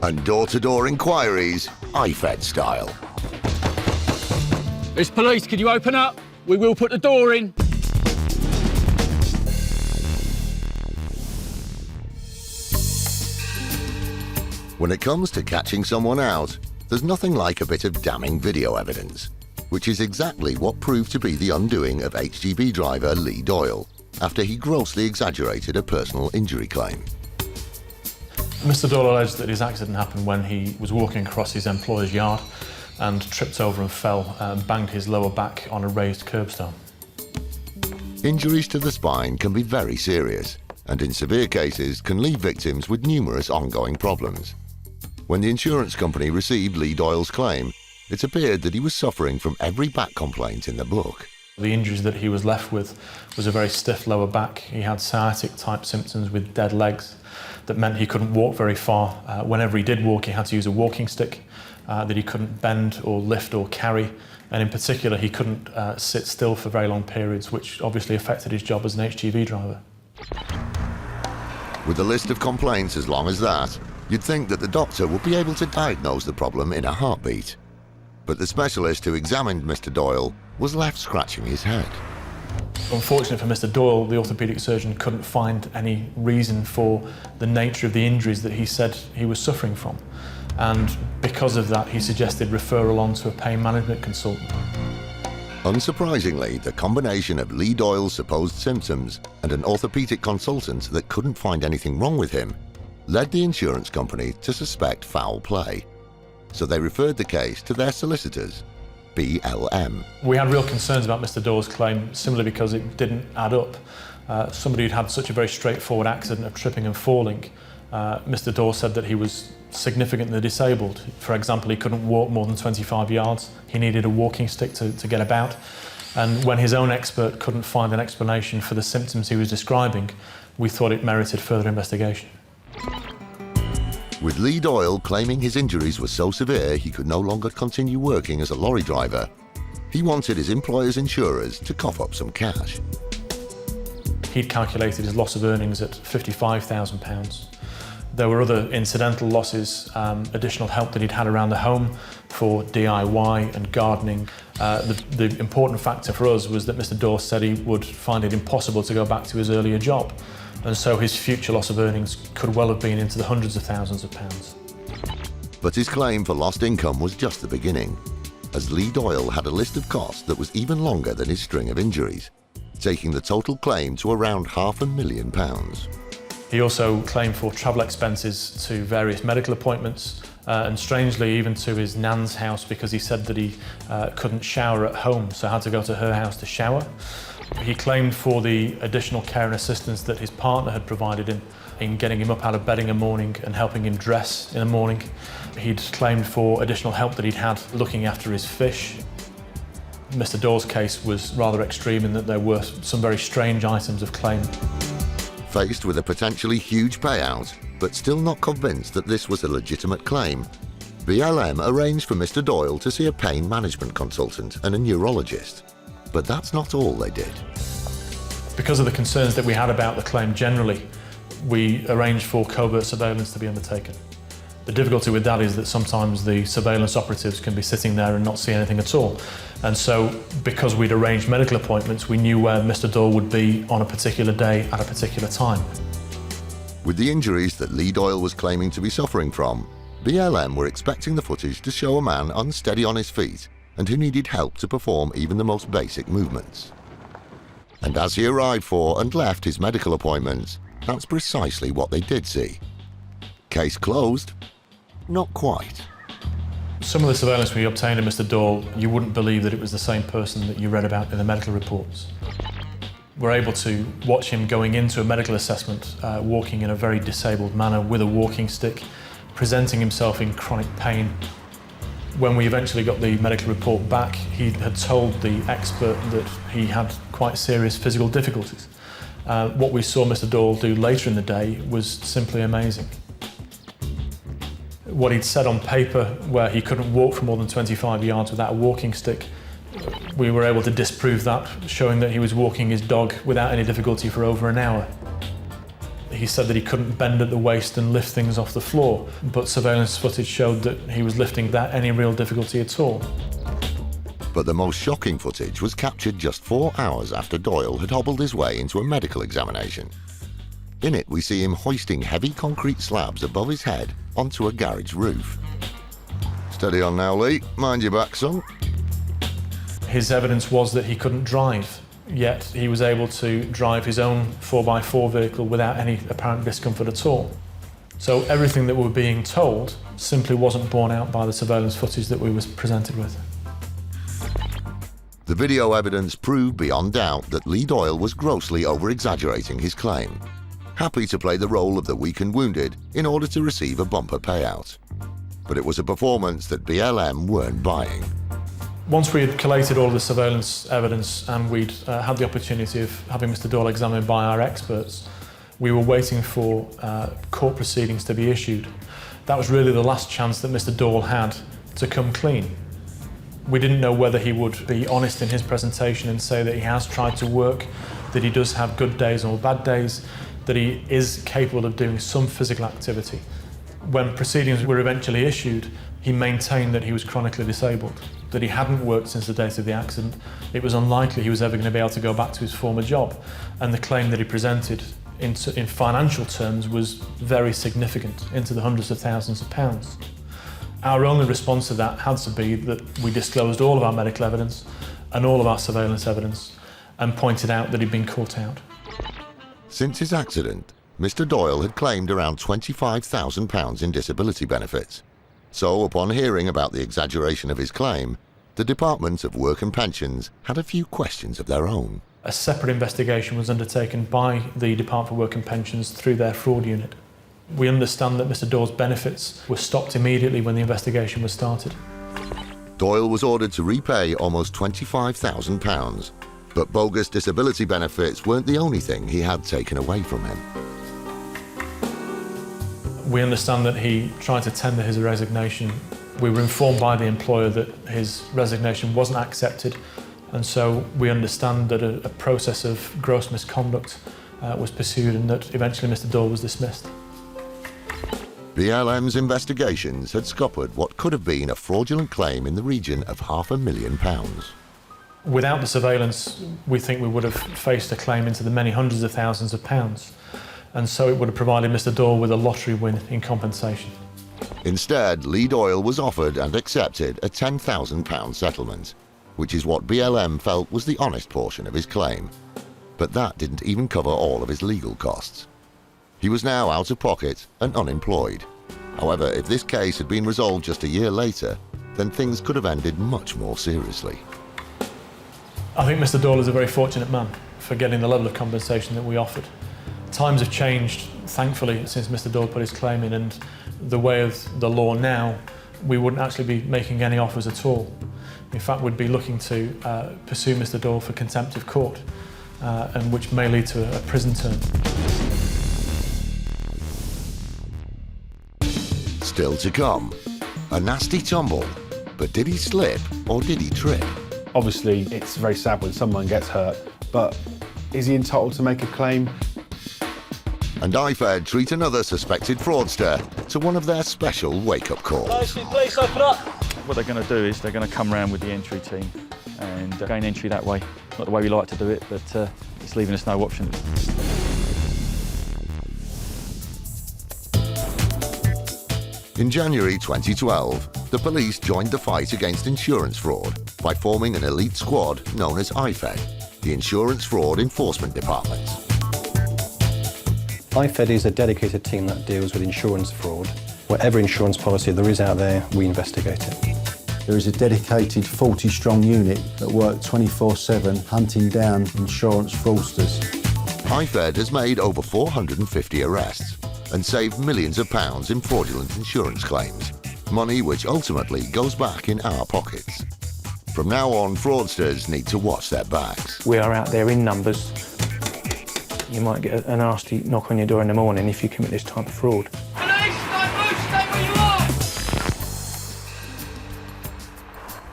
And door-to-door inquiries, IFED style. It's police, could you open up? We will put the door in. When it comes to catching someone out, there's nothing like a bit of damning video evidence, which is exactly what proved to be the undoing of HGV driver Lee Doyle after he grossly exaggerated a personal injury claim. Mr. Doyle alleged that his accident happened when he was walking across his employer's yard and tripped over and fell and banged his lower back on a raised curbstone. Injuries to the spine can be very serious and in severe cases can leave victims with numerous ongoing problems. When the insurance company received Lee Doyle's claim, it appeared that he was suffering from every back complaint in the book. The injuries that he was left with was a very stiff lower back. He had sciatic type symptoms with dead legs that meant he couldn't walk very far. Whenever he did walk, he had to use a walking stick that he couldn't bend or lift or carry. And in particular, he couldn't sit still for very long periods, which obviously affected his job as an HGV driver. With a list of complaints as long as that, you'd think that the doctor would be able to diagnose the problem in a heartbeat. But the specialist who examined Mr. Doyle was left scratching his head. Unfortunately for Mr. Doyle, the orthopaedic surgeon couldn't find any reason for the nature of the injuries that he said he was suffering from. And because of that, he suggested referral on to a pain management consultant. Unsurprisingly, the combination of Lee Doyle's supposed symptoms and an orthopaedic consultant that couldn't find anything wrong with him led the insurance company to suspect foul play. So they referred the case to their solicitors, BLM. We had real concerns about Mr. Doyle's claim, simply because it didn't add up. Somebody who'd had such a very straightforward accident of tripping and falling, Mr. Doyle said that he was significantly disabled. For example, he couldn't walk more than 25 yards. He needed a walking stick to get about. And when his own expert couldn't find an explanation for the symptoms he was describing, we thought it merited further investigation. With Lee Doyle claiming his injuries were so severe he could no longer continue working as a lorry driver, he wanted his employer's insurers to cough up some cash. He'd calculated his loss of earnings at £55,000. There were other incidental losses, additional help that he'd had around the home for DIY and gardening. The important factor for us was that Mr. Doyle said he would find it impossible to go back to his earlier job. And so his future loss of earnings could well have been into the hundreds of thousands of pounds. But his claim for lost income was just the beginning, as Lee Doyle had a list of costs that was even longer than his string of injuries, taking the total claim to around £500,000. He also claimed for travel expenses to various medical appointments and strangely even to his nan's house, because he said that he couldn't shower at home, so had to go to her house to shower. He claimed for the additional care and assistance that his partner had provided him in getting him up out of bed in the morning and helping him dress in the morning. He'd claimed for additional help that he'd had looking after his fish. Mr. Doyle's case was rather extreme in that there were some very strange items of claim. Faced with a potentially huge payout, but still not convinced that this was a legitimate claim, BLM arranged for Mr. Doyle to see a pain management consultant and a neurologist. But that's not all they did. Because of the concerns that we had about the claim generally, we arranged for covert surveillance to be undertaken. The difficulty with that is that sometimes the surveillance operatives can be sitting there and not see anything at all. And so, because we'd arranged medical appointments, we knew where Mr. Doyle would be on a particular day at a particular time. With the injuries that Lee Doyle was claiming to be suffering from, BLM were expecting the footage to show a man unsteady on his feet and who needed help to perform even the most basic movements. And as he arrived for and left his medical appointments, that's precisely what they did see. Case closed? Not quite. Some of the surveillance we obtained of Mr. Doyle, you wouldn't believe that it was the same person that you read about in the medical reports. We're able to watch him going into a medical assessment, walking in a very disabled manner with a walking stick, presenting himself in chronic pain. When we eventually got the medical report back, he had told the expert that he had quite serious physical difficulties. What we saw Mr. Doyle do later in the day was simply amazing. What he'd said on paper, where he couldn't walk for more than 25 yards without a walking stick, we were able to disprove that, showing that he was walking his dog without any difficulty for over an hour. He said that he couldn't bend at the waist and lift things off the floor, but surveillance footage showed that he was lifting without any real difficulty at all. But the most shocking footage was captured just 4 hours after Doyle had hobbled his way into a medical examination. In it, we see him hoisting heavy concrete slabs above his head onto a garage roof. Steady on now, Lee. Mind your back, son. His evidence was that he couldn't drive, yet he was able to drive his own 4x4 vehicle without any apparent discomfort at all. So everything that we were being told simply wasn't borne out by the surveillance footage that we were presented with. The video evidence proved beyond doubt that Lee Doyle was grossly over-exaggerating his claim, happy to play the role of the weak and wounded in order to receive a bumper payout. But it was a performance that BLM weren't buying. Once we had collated all of the surveillance evidence and we'd had the opportunity of having Mr Doyle examined by our experts, we were waiting for court proceedings to be issued. That was really the last chance that Mr Doyle had to come clean. We didn't know whether he would be honest in his presentation and say that he has tried to work, that he does have good days or bad days, that he is capable of doing some physical activity. When proceedings were eventually issued, he maintained that he was chronically disabled, that he hadn't worked since the date of the accident. It was unlikely he was ever going to be able to go back to his former job. And the claim that he presented in financial terms was very significant, into the hundreds of thousands of pounds. Our only response to that had to be that we disclosed all of our medical evidence and all of our surveillance evidence and pointed out that he'd been caught out. Since his accident, Mr Doyle had claimed around £25,000 in disability benefits. So, upon hearing about the exaggeration of his claim, the Department of Work and Pensions had a few questions of their own. A separate investigation was undertaken by the Department for Work and Pensions through their fraud unit. We understand that Mr Doyle's benefits were stopped immediately when the investigation was started. Doyle was ordered to repay almost £25,000, but bogus disability benefits weren't the only thing he had taken away from him. We understand that he tried to tender his resignation. We were informed by the employer that his resignation wasn't accepted, and so we understand that a process of gross misconduct was pursued and that eventually Mr Doyle was dismissed. BLM's investigations had scuppered what could have been a fraudulent claim in the region of £500,000. Without the surveillance, we think we would have faced a claim into the many hundreds of thousands of pounds, and so it would have provided Mr Doyle with a lottery win in compensation. Instead, Lee Doyle was offered and accepted a £10,000 settlement, which is what BLM felt was the honest portion of his claim. But that didn't even cover all of his legal costs. He was now out of pocket and unemployed. However, if this case had been resolved just a year later, then things could have ended much more seriously. I think Mr Doyle is a very fortunate man for getting the level of compensation that we offered. Times have changed, thankfully, since Mr Doyle put his claim in, and the way of the law now, we wouldn't actually be making any offers at all. In fact, we'd be looking to pursue Mr Doyle for contempt of court, and which may lead to a prison term. Still to come, a nasty tumble. But did he slip or did he trip? Obviously, it's very sad when someone gets hurt, but is he entitled to make a claim? And IFED treat another suspected fraudster to one of their special wake-up calls. Please open up. What they're going to do is they're going to come round with the entry team and gain entry that way. Not the way we like to do it, but it's leaving us no option. In January 2012, the police joined the fight against insurance fraud by forming an elite squad known as IFED, the Insurance Fraud Enforcement Department. IFED is a dedicated team that deals with insurance fraud. Whatever insurance policy there is out there, we investigate it. There is a dedicated 40-strong unit that work 24/7 hunting down insurance fraudsters. IFED has made over 450 arrests and saved millions of pounds in fraudulent insurance claims, money which ultimately goes back in our pockets. From now on, fraudsters need to watch their backs. We are out there in numbers. You might get a nasty knock on your door in the morning if you commit this type of fraud.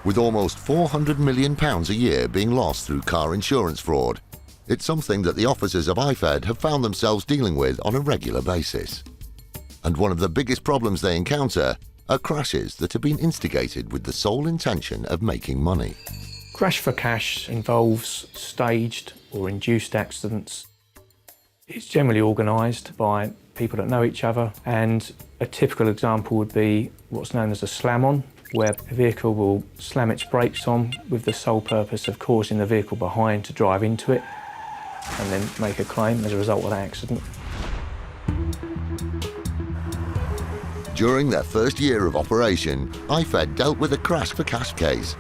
With almost £400 million a year being lost through car insurance fraud, it's something that the officers of IFED have found themselves dealing with on a regular basis. And one of the biggest problems they encounter are crashes that have been instigated with the sole intention of making money. Crash for cash involves staged or induced accidents. It's generally organised by people that know each other, and a typical example would be what's known as a slam-on, where a vehicle will slam its brakes on with the sole purpose of causing the vehicle behind to drive into it and then make a claim as a result of that accident. During their first year of operation, IFED dealt with a crash for cash case,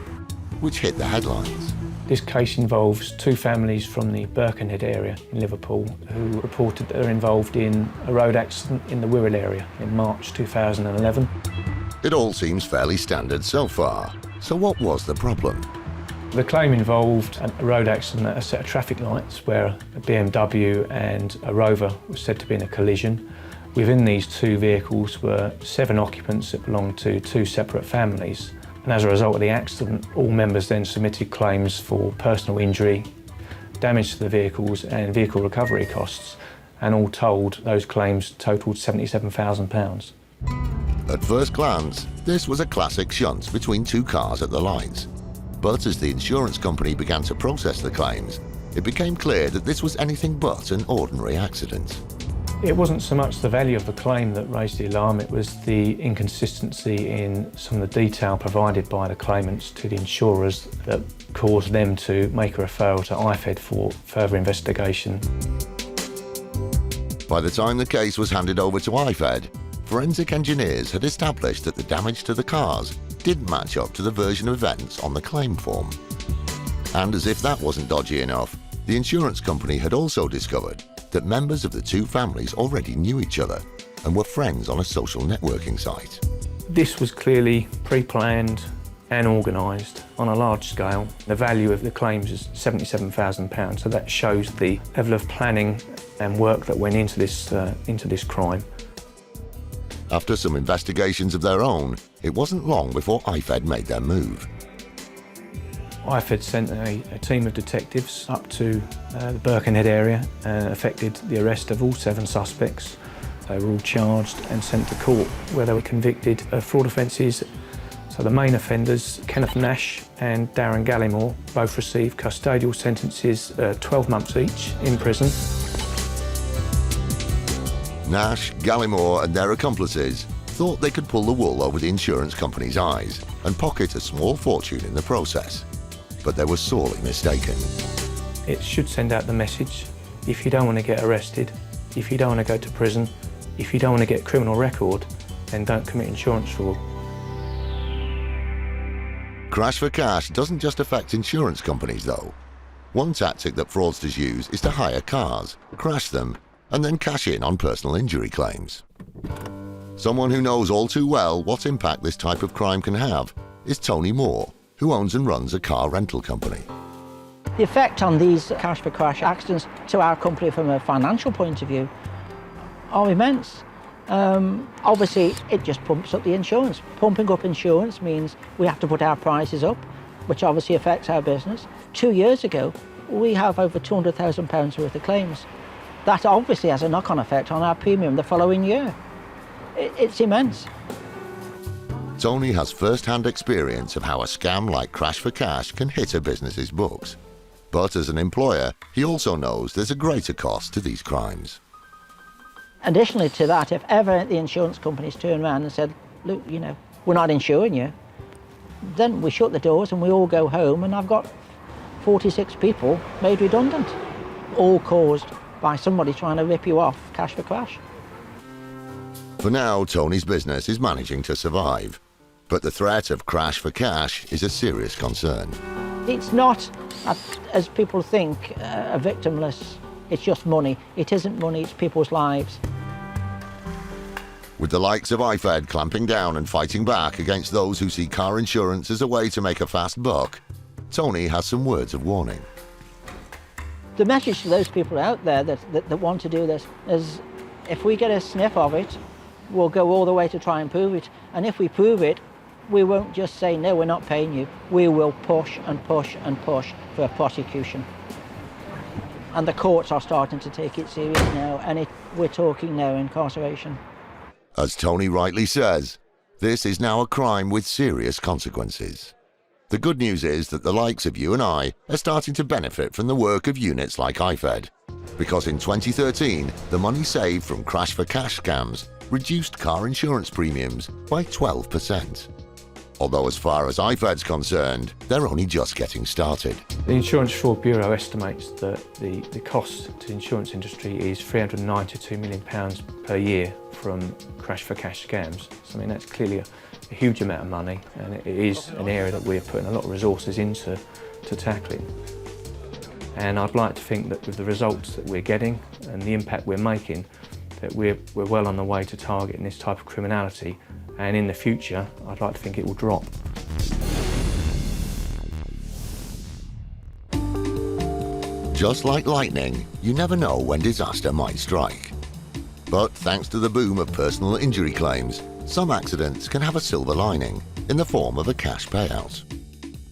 which hit the headlines. This case involves two families from the Birkenhead area in Liverpool who reported that they're involved in a road accident in the Wirral area in March 2011. It all seems fairly standard so far, So what was the problem? The claim involved a road accident at a set of traffic lights where a BMW and a Rover were said to be in a collision. Within these two vehicles were 7 occupants that belonged to 2 separate families. And as a result of the accident, all members then submitted claims for personal injury, damage to the vehicles and vehicle recovery costs. And all told, those claims totalled £77,000. At first glance, this was a classic shunt between 2 cars at the lights. But as the insurance company began to process the claims, it became clear that this was anything but an ordinary accident. It wasn't so much the value of the claim that raised the alarm, it was the inconsistency in some of the detail provided by the claimants to the insurers that caused them to make a referral to IFED for further investigation. By the time the case was handed over to IFED, forensic engineers had established that the damage to the cars didn't match up to the version of events on the claim form. And as if that wasn't dodgy enough, the insurance company had also discovered that members of the 2 families already knew each other and were friends on a social networking site. This was clearly pre-planned and organised on a large scale. The value of the claims is £77,000, so that shows the level of planning and work that went into this crime. After some investigations of their own, it wasn't long before IFED made their move. IFED sent a team of detectives up to the Birkenhead area and effected the arrest of all 7 suspects. They were all charged and sent to court, where they were convicted of fraud offences. So the main offenders, Kenneth Nash and Darren Gallimore, both received custodial sentences, 12 months each in prison. Nash, Gallimore and their accomplices thought they could pull the wool over the insurance company's eyes and pocket a small fortune in the process. But they were sorely mistaken. It should send out the message: if you don't want to get arrested, if you don't want to go to prison, if you don't want to get a criminal record, then don't commit insurance fraud. Crash for cash doesn't just affect insurance companies though. One tactic that fraudsters use is to hire cars, crash them, and then cash in on personal injury claims. Someone who knows all too well what impact this type of crime can have is Tony Moore, who owns and runs a car rental company. The effect on these cash for crash accidents to our company from a financial point of view are immense. Obviously, it just pumps up the insurance. Pumping up insurance means we have to put our prices up, which obviously affects our business. 2 years ago, we have over £200,000 worth of claims. That obviously has a knock-on effect on our premium the following year. It's immense. Tony has first-hand experience of how a scam like Crash for Cash can hit a business's books. But as an employer, he also knows there's a greater cost to these crimes. Additionally to that, if ever the insurance companies turn around and said, look, we're not insuring you, then we shut the doors and we all go home, and I've got 46 people made redundant, all caused by somebody trying to rip you off cash for crash. For now, Tony's business is managing to survive, but the threat of Crash for Cash is a serious concern. It's not, as people think, a victimless, it's just money. It isn't money, it's people's lives. With the likes of IFED clamping down and fighting back against those who see car insurance as a way to make a fast buck, Tony has some words of warning. The message to those people out there that want to do this is, if we get a sniff of it, we'll go all the way to try and prove it. And if we prove it, we won't just say, no, we're not paying you. We will push and push and push for a prosecution. And the courts are starting to take it serious now, and we're talking now incarceration. As Tony rightly says, this is now a crime with serious consequences. The good news is that the likes of you and I are starting to benefit from the work of units like IFED, because in 2013, the money saved from Crash for Cash scams reduced car insurance premiums by 12%. Although as far as IFED's concerned, they're only just getting started. The Insurance Fraud Bureau estimates that the cost to the insurance industry is £392 million per year from Crash for Cash scams. So, I mean, that's clearly a huge amount of money, and it is an area that we're putting a lot of resources into tackling. And I'd like to think that with the results that we're getting and the impact we're making, that we're well on the way to targeting this type of criminality, and in the future I'd like to think it will drop. Just like lightning, you never know when disaster might strike. But thanks to the boom of personal injury claims, some accidents can have a silver lining in the form of a cash payout.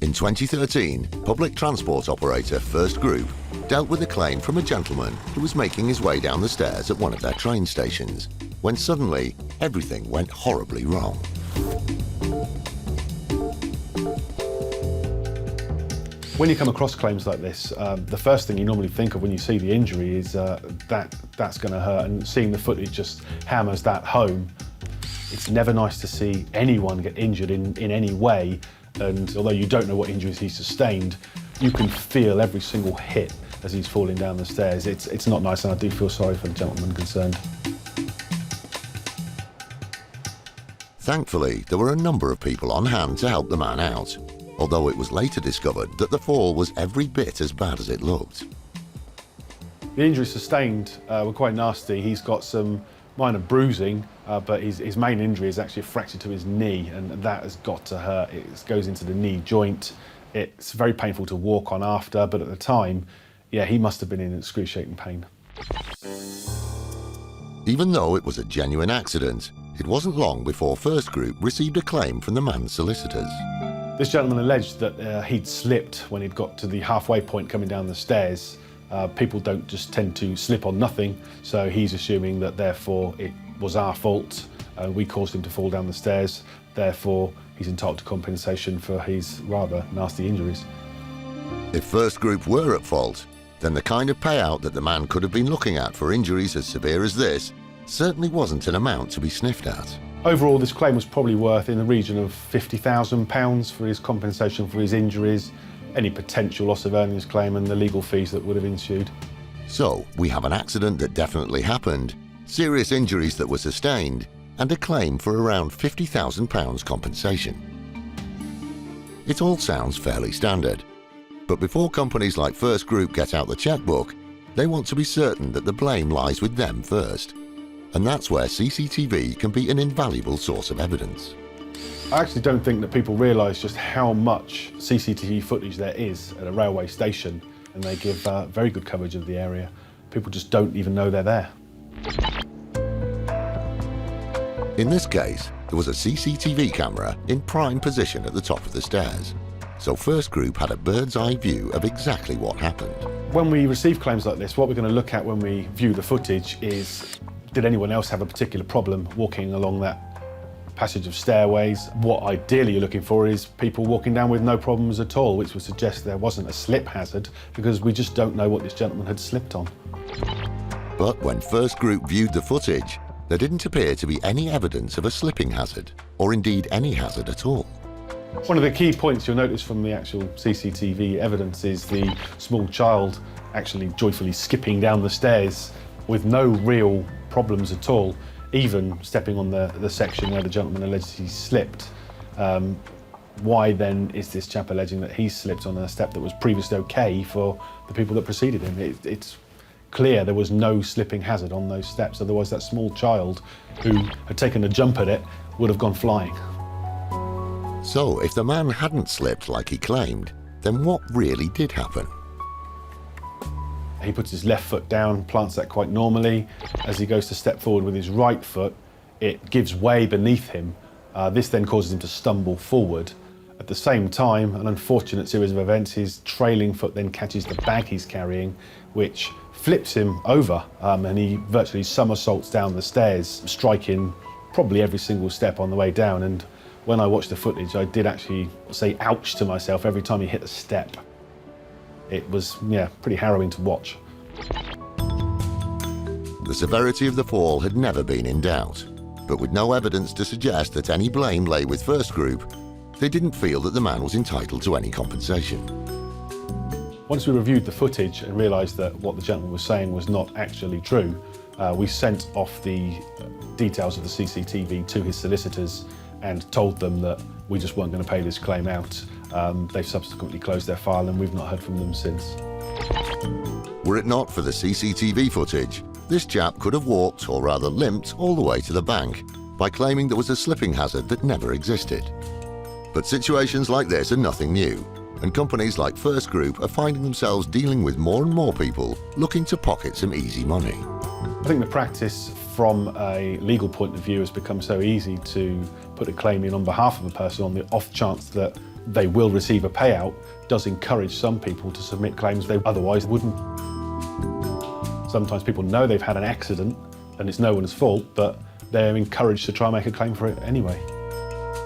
In 2013, public transport operator First Group dealt with a claim from a gentleman who was making his way down the stairs at one of their train stations, when suddenly everything went horribly wrong. When you come across claims like this, the first thing you normally think of when you see the injury is that's going to hurt, and seeing the footage just hammers that home. It's never nice to see anyone get injured in any way, and although you don't know what injuries he sustained, you can feel every single hit as he's falling down the stairs. It's not nice, and I do feel sorry for the gentleman concerned. Thankfully, there were a number of people on hand to help the man out, although it was later discovered that the fall was every bit as bad as it looked. The injuries sustained were quite nasty. He's got some minor bruising, but his main injury is actually a fracture to his knee, and that has got to hurt. It goes into the knee joint. It's very painful to walk on after, but at the time, yeah, he must have been in excruciating pain. Even though it was a genuine accident, it wasn't long before First Group received a claim from the man's solicitors. This gentleman alleged that he'd slipped when he'd got to the halfway point coming down the stairs. People don't just tend to slip on nothing, so he's assuming that therefore it was our fault and we caused him to fall down the stairs. Therefore, he's entitled to compensation for his rather nasty injuries. If First Group were at fault, then the kind of payout that the man could have been looking at for injuries as severe as this certainly wasn't an amount to be sniffed at. Overall, this claim was probably worth in the region of £50,000 for his compensation for his injuries, any potential loss of earnings claim and the legal fees that would have ensued. So, we have an accident that definitely happened, serious injuries that were sustained, and a claim for around £50,000 compensation. It all sounds fairly standard, but before companies like First Group get out the checkbook, they want to be certain that the blame lies with them first. And that's where CCTV can be an invaluable source of evidence. I actually don't think that people realise just how much CCTV footage there is at a railway station, and they give very good coverage of the area. People just don't even know they're there. In this case, there was a CCTV camera in prime position at the top of the stairs, so First Group had a bird's eye view of exactly what happened. When we receive claims like this, what we're going to look at when we view the footage is, did anyone else have a particular problem walking along that passage of stairways? What ideally you're looking for is people walking down with no problems at all, which would suggest there wasn't a slip hazard, because we just don't know what this gentleman had slipped on. But when First Group viewed the footage, there didn't appear to be any evidence of a slipping hazard, or indeed any hazard at all. One of the key points you'll notice from the actual CCTV evidence is the small child actually joyfully skipping down the stairs with no real problems at all, even stepping on the section where the gentleman alleged he slipped. Why then is this chap alleging that he slipped on a step that was previously okay for the people that preceded him? It's clear there was no slipping hazard on those steps, otherwise that small child who had taken a jump at it would have gone flying. So if the man hadn't slipped like he claimed, then what really did happen? He puts his left foot down, plants that quite normally. As he goes to step forward with his right foot, it gives way beneath him. This then causes him to stumble forward. At the same time, an unfortunate series of events, his trailing foot then catches the bag he's carrying, which flips him over, and he virtually somersaults down the stairs, striking probably every single step on the way down. And when I watched the footage, I did actually say ouch to myself every time he hit a step. It was, yeah, pretty harrowing to watch. The severity of the fall had never been in doubt, but with no evidence to suggest that any blame lay with First Group, they didn't feel that the man was entitled to any compensation. Once we reviewed the footage and realised that what the gentleman was saying was not actually true, we sent off the details of the CCTV to his solicitors and told them that we just weren't going to pay this claim out. They've subsequently closed their file and we've not heard from them since. Were it not for the CCTV footage, this chap could have walked, or rather limped, all the way to the bank by claiming there was a slipping hazard that never existed. But situations like this are nothing new, and companies like First Group are finding themselves dealing with more and more people looking to pocket some easy money. I think the practice from a legal point of view has become so easy to put a claim in on behalf of a person on the off chance that they will receive a payout does encourage some people to submit claims they otherwise wouldn't. Sometimes people know they've had an accident and it's no one's fault, but they're encouraged to try and make a claim for it anyway.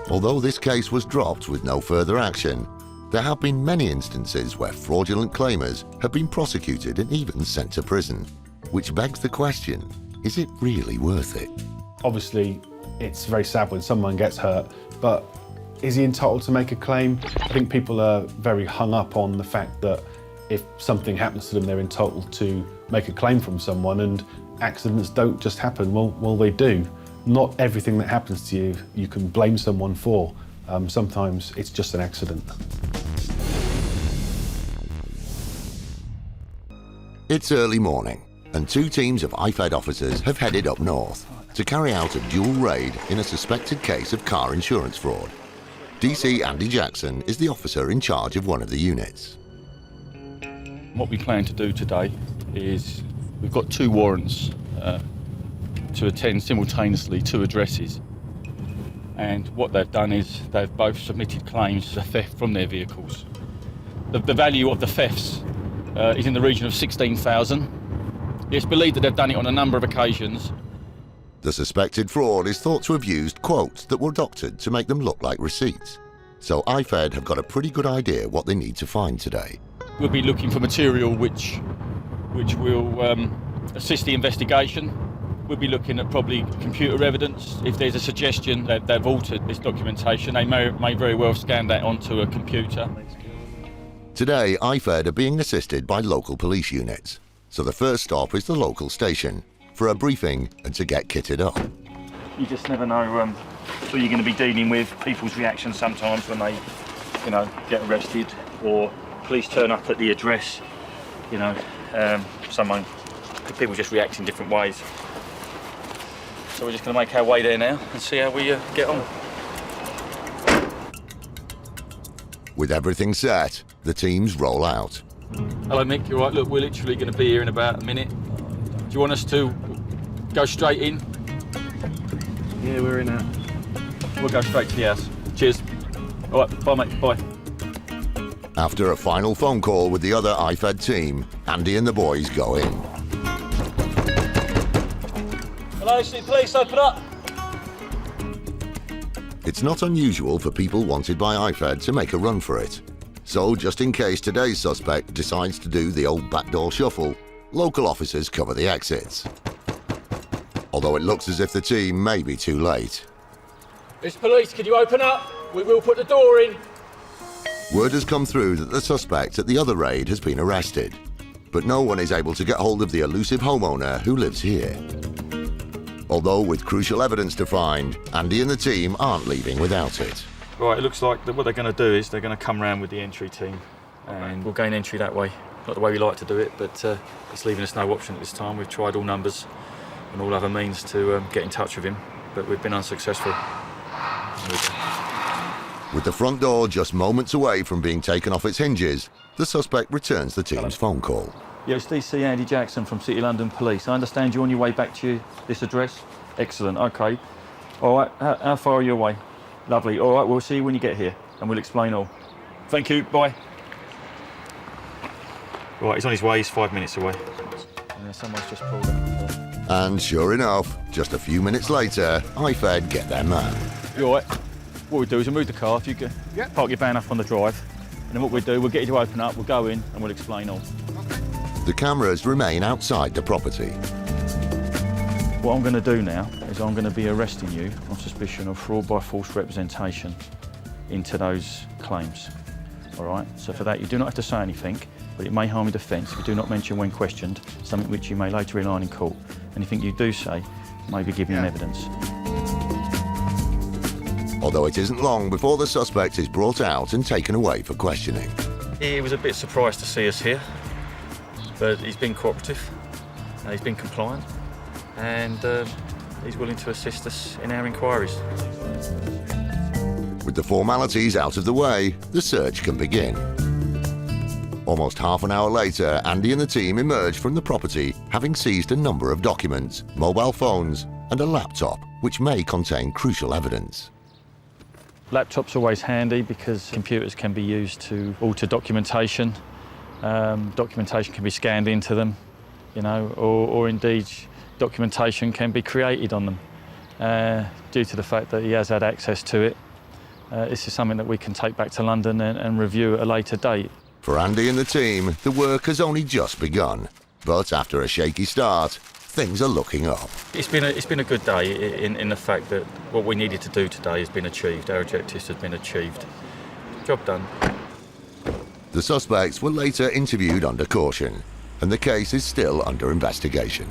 Although this case was dropped with no further action, there have been many instances where fraudulent claimers have been prosecuted and even sent to prison, which begs the question, is it really worth it? Obviously, it's very sad when someone gets hurt, but is he entitled to make a claim? I think people are very hung up on the fact that if something happens to them, they're entitled to make a claim from someone, and accidents don't just happen. Well, they do. Not everything that happens to you, you can blame someone for. Sometimes it's just an accident. It's early morning, and two teams of IFED officers have headed up north to carry out a dual raid in a suspected case of car insurance fraud. DC Andy Jackson is the officer in charge of one of the units. What we plan to do today is we've got two warrants to attend simultaneously two addresses, and what they've done is they've both submitted claims for theft from their vehicles. The value of the thefts is in the region of $16,000. It's believed that they've done it on a number of occasions. The suspected fraud is thought to have used quotes that were doctored to make them look like receipts. So IFED have got a pretty good idea what they need to find today. We'll be looking for material which will assist the investigation. We'll be looking at probably computer evidence. If there's a suggestion that they've altered this documentation, they may very well scan that onto a computer. Today, IFED are being assisted by local police units. So the first stop is the local station for a briefing and to get kitted up. You just never know who you're going to be dealing with, people's reactions sometimes when they, get arrested, or police turn up at the address. People just react in different ways. So we're just going to make our way there now and see how we get on. With everything set, the teams roll out. Hello Mick, you all right? Look, we're literally going to be here in about a minute. Do you want us to go straight in? Yeah, we're in now. We'll go straight to the house. Cheers. All right, bye mate, bye. After a final phone call with the other IFED team, Andy and the boys go in. Hello, City Police, open up. It's not unusual for people wanted by IFED to make a run for it. So just in case today's suspect decides to do the old backdoor shuffle, local officers cover the exits. Although it looks as if the team may be too late. It's police, can you open up? We will put the door in. Word has come through that the suspect at the other raid has been arrested, but no one is able to get hold of the elusive homeowner who lives here. Although with crucial evidence to find, Andy and the team aren't leaving without it. Right, it looks like that what they're going to do is they're going to come round with the entry team and we'll gain entry that way. Not the way we like to do it, but it's leaving us no option at this time. We've tried all numbers and all other means to get in touch with him, but we've been unsuccessful. With the front door just moments away from being taken off its hinges, the suspect returns the team's phone call. Yeah, it's DC Andy Jackson from City London Police. I understand you're on your way back to this address? Excellent, OK. All right, how far are you away? Lovely. All right, we'll see you when you get here and we'll explain all. Thank you, bye. Right, he's on his way, he's 5 minutes away. And someone's just pulled up. And sure enough, just a few minutes later, IFED get their man. You all right? What we'll do is we'll move the car, if you can park your van up on the drive, and then what we'll do, we'll get you to open up, we'll go in and we'll explain all. The cameras remain outside the property. What I'm going to do now is I'm going to be arresting you on suspicion of fraud by false representation into those claims. All right? So for that, you do not have to say anything, but it may harm your defence if you do not mention when questioned something which you may later rely on in court. Anything you do say may be given in evidence. Although it isn't long before the suspect is brought out and taken away for questioning. He was a bit surprised to see us here, but he's been cooperative, he's been compliant, and he's willing to assist us in our inquiries. With the formalities out of the way, the search can begin. Almost half an hour later, Andy and the team emerge from the property, having seized a number of documents, mobile phones, and a laptop, which may contain crucial evidence. Laptop's always handy because computers can be used to alter documentation. Documentation can be scanned into them, you know, or indeed documentation can be created on them. Due to the fact that he has had access to it, this is something that we can take back to London and review at a later date. For Andy and the team, the work has only just begun. But after a shaky start, things are looking up. It's been a good day in the fact that what we needed to do today has been achieved. Our objectives have been achieved. Job done. The suspects were later interviewed under caution, and the case is still under investigation.